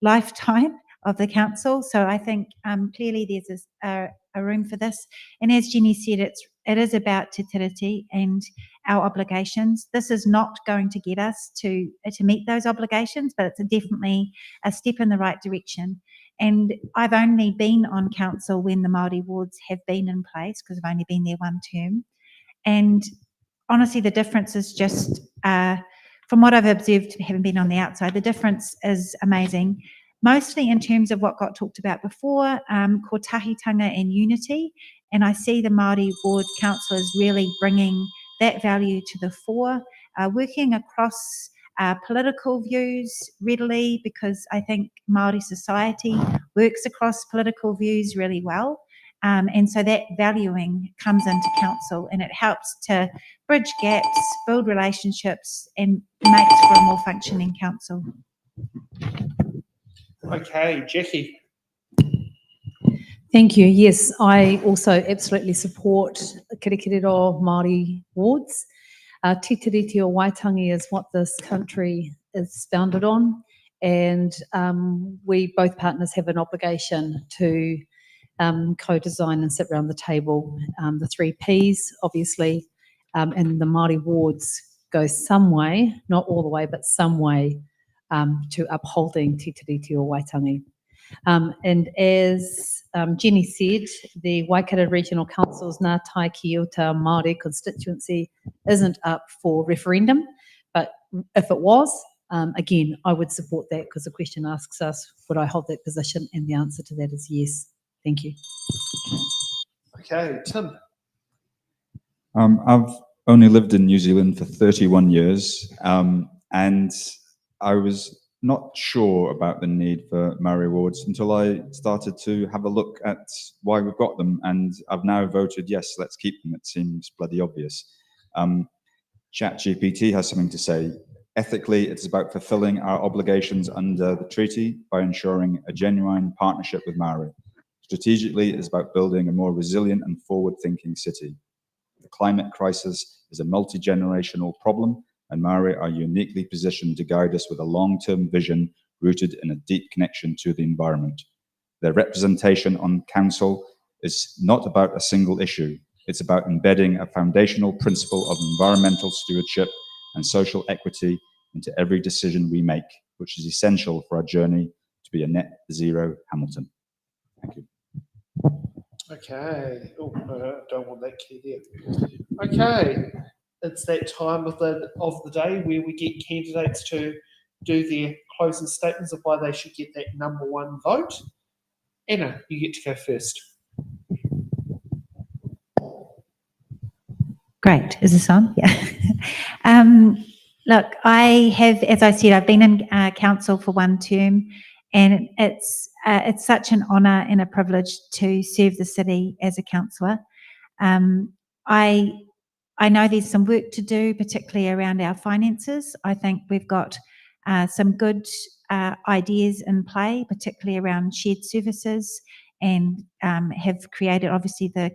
E: lifetime of the council. So I think clearly there's a room for this. And as Jenny said, it is about te tiriti and our obligations. This is not going to get us to meet those obligations, but it's definitely a step in the right direction. And I've only been on council when the Māori wards have been in place, because I've only been there 1 term. And honestly, the difference is just, from what I've observed, having been on the outside, the difference is amazing. Mostly in terms of what got talked about before, kotahitanga and unity. And I see the Māori ward councillors really bringing that value to the fore, working across political views readily, because I think Māori society works across political views really well. And so that valuing comes into council, and it helps to bridge gaps, build relationships, and makes for a more functioning council.
B: Okay, Jackie.
D: Thank you. Yes, I also absolutely support Kirikiriro Māori wards. Te Tiriti o Waitangi is what this country is founded on, and we both partners have an obligation to co-design and sit around the table. The 3 Ps, obviously, and the Māori wards go some way, not all the way, but some way to upholding Te Tiriti o Waitangi. And as Jenny said, the Waikato Regional Council's Ngā Tai Ki Uta Māori constituency isn't up for referendum, but if it was, again, I would support that, because the question asks us, would I hold that position? And the answer to that is yes. Thank you.
B: Okay, Tim.
C: I've only lived in New Zealand for 31 years, and I was not sure about the need for Māori wards until I started to have a look at why we've got them, and I've now voted yes, let's keep them. It seems bloody obvious. ChatGPT has something to say. Ethically, it's about fulfilling our obligations under the treaty by ensuring a genuine partnership with Māori. Strategically, it's about building a more resilient and forward-thinking city. The climate crisis is a multi-generational problem, and Māori are uniquely positioned to guide us with a long-term vision rooted in a deep connection to the environment. Their representation on council is not about a single issue. It's about embedding a foundational principle of environmental stewardship and social equity into every decision we make, which is essential for our journey to be a net zero Hamilton. Thank you.
B: Okay. Oh, no, don't want that key there. Okay. It's that time of the day where we get candidates to do their closing statements of why they should get that #1 vote. Anna, you get to go first.
E: Great. Is this on? Yeah. Look, I have, as I said, I've been in council for 1 term, and it's such an honour and a privilege to serve the city as a councillor. I know there's some work to do, particularly around our finances. I think we've got some good ideas in play, particularly around shared services, and have created, obviously, the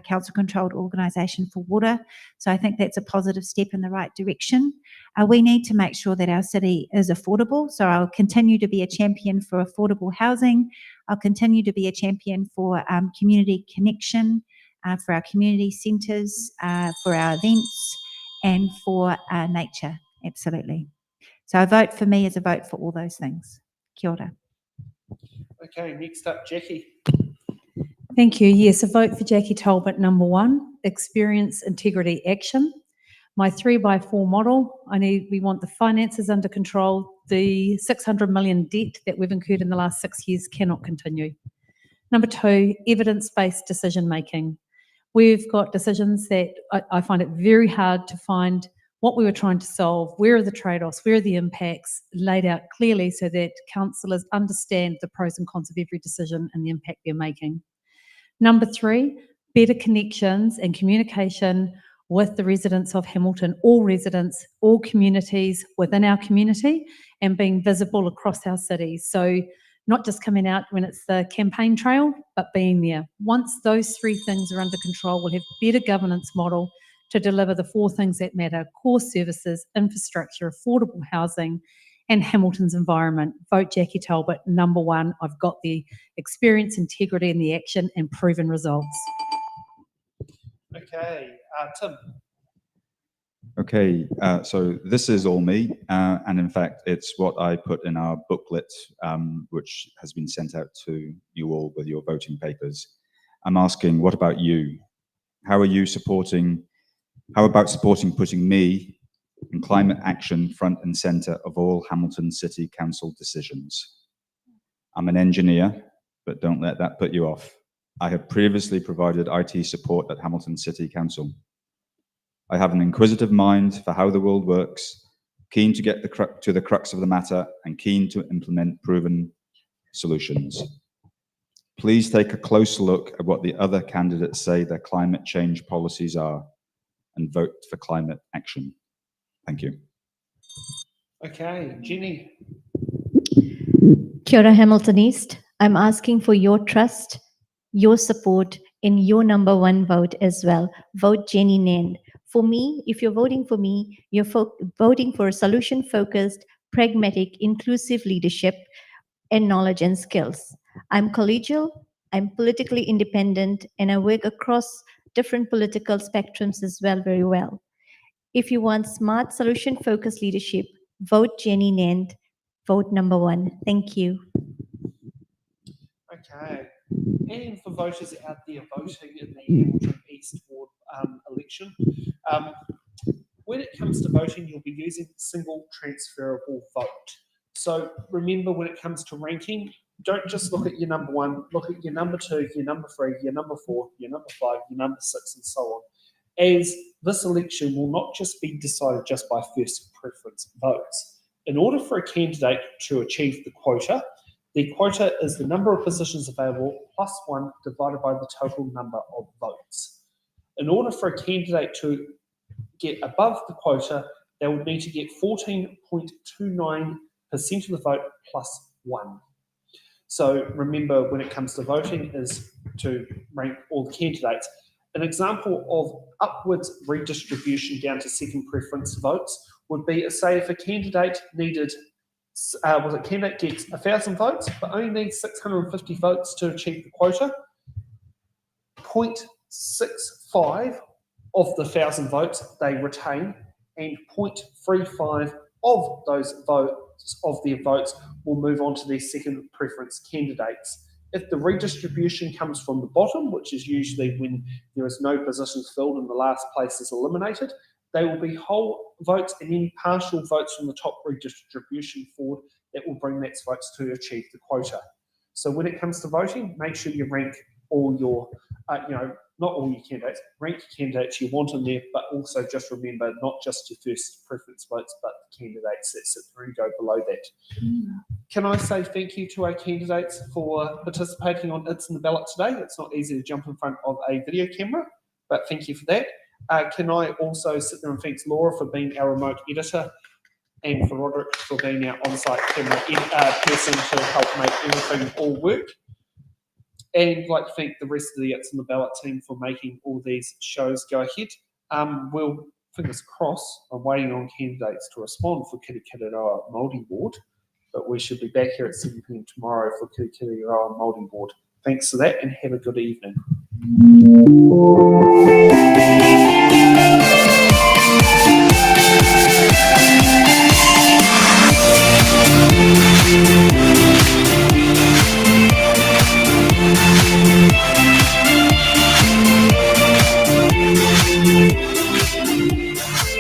E: council-controlled organisation for water. So I think that's a positive step in the right direction. We need to make sure that our city is affordable. So I'll continue to be a champion for affordable housing. I'll continue to be a champion for community connection, for our community centres, for our events, and for nature, absolutely. So a vote for me is a vote for all those things. Kia ora.
B: Okay, next up, Jackie.
D: Thank you. Yes, a vote for Jackie Talbot, #1, experience integrity action. My 3x4 model, we want the finances under control. The 600 million debt that we've incurred in the last 6 years cannot continue. Number 2, evidence-based decision making. We've got decisions that I find it very hard to find what we were trying to solve, where are the trade-offs, where are the impacts laid out clearly so that councillors understand the pros and cons of every decision and the impact they're making. Number 3, better connections and communication with the residents of Hamilton, all residents, all communities within our community, and being visible across our city. So not just coming out when it's the campaign trail, but being there. Once those 3 things are under control, we'll have better governance model to deliver the 4 things that matter: core services, infrastructure, affordable housing, and Hamilton's environment. Vote Jackie Talbot, number 1. I've got the experience, integrity, and the action and proven results.
B: Okay, Tim.
C: Okay, so this is all me, and in fact, it's what I put in our booklet, which has been sent out to you all with your voting papers. I'm asking, what about you? How about supporting putting me in climate action front and centre of all Hamilton City Council decisions? I'm an engineer, but don't let that put you off. I have previously provided IT support at Hamilton City Council. I have an inquisitive mind for how the world works, keen to get to the crux of the matter, and keen to implement proven solutions. Please take a close look at what the other candidates say their climate change policies are and vote for climate action. Thank you.
B: Okay, Jenny.
F: Kia ora, Hamilton East. I'm asking for your trust, your support, and your number 1 vote as well. Vote Jenny Nand. For me, if you're voting for me, you're voting for a solution-focused, pragmatic, inclusive leadership and knowledge and skills. I'm collegial, I'm politically independent, and I work across different political spectrums as well very well. If you want smart, solution-focused leadership, vote Jenny Nand, vote number 1. Thank you.
B: Okay, and for voters out there voting in the Hamilton East Ward election, when it comes to voting, you'll be using single transferable vote. So remember, when it comes to ranking, don't just look at your number 1, look at your number 2, your number 3, your number 4, your number 5, your number 6, and so on. As this election will not just be decided just by first preference votes. In order for a candidate to achieve the quota is the number of positions available plus 1 divided by the total number of votes. In order for a candidate to get above the quota, they would need to get 14.29% of the vote plus 1. So remember, when it comes to voting, is to rank all the candidates. An example of upwards redistribution down to second preference votes would be, say, if a candidate needed, candidate gets 1,000 votes, but only needs 650 votes to achieve the quota, 0.65 of the 1,000 votes they retain, and 0.35 of those votes will move on to their second preference candidates. If the redistribution comes from the bottom, which is usually when there is no positions filled and the last place is eliminated, they will be whole votes and any partial votes from the top redistribution forward that will bring that votes to achieve the quota. So when it comes to voting, make sure you rank all your, not all your candidates, rank candidates you want in there, but also just remember not just your first preference votes, but the candidates that sit through and go below that. Can I say thank you to our candidates for participating on It's in the Ballot today? It's not easy to jump in front of a video camera, but thank you for that. Can I also sit there and thank Laura for being our remote editor and for Roderick for being our on-site camera person to help make everything all work. And I'd like to thank the rest of the It's in the Ballot team for making all these shows go ahead. We'll, fingers crossed, I'm waiting on candidates to respond for Kirikiriroa Māori Ward, but we should be back here at 7 p.m. tomorrow for Kirikiriroa Māori Ward. Thanks for that and have a good evening.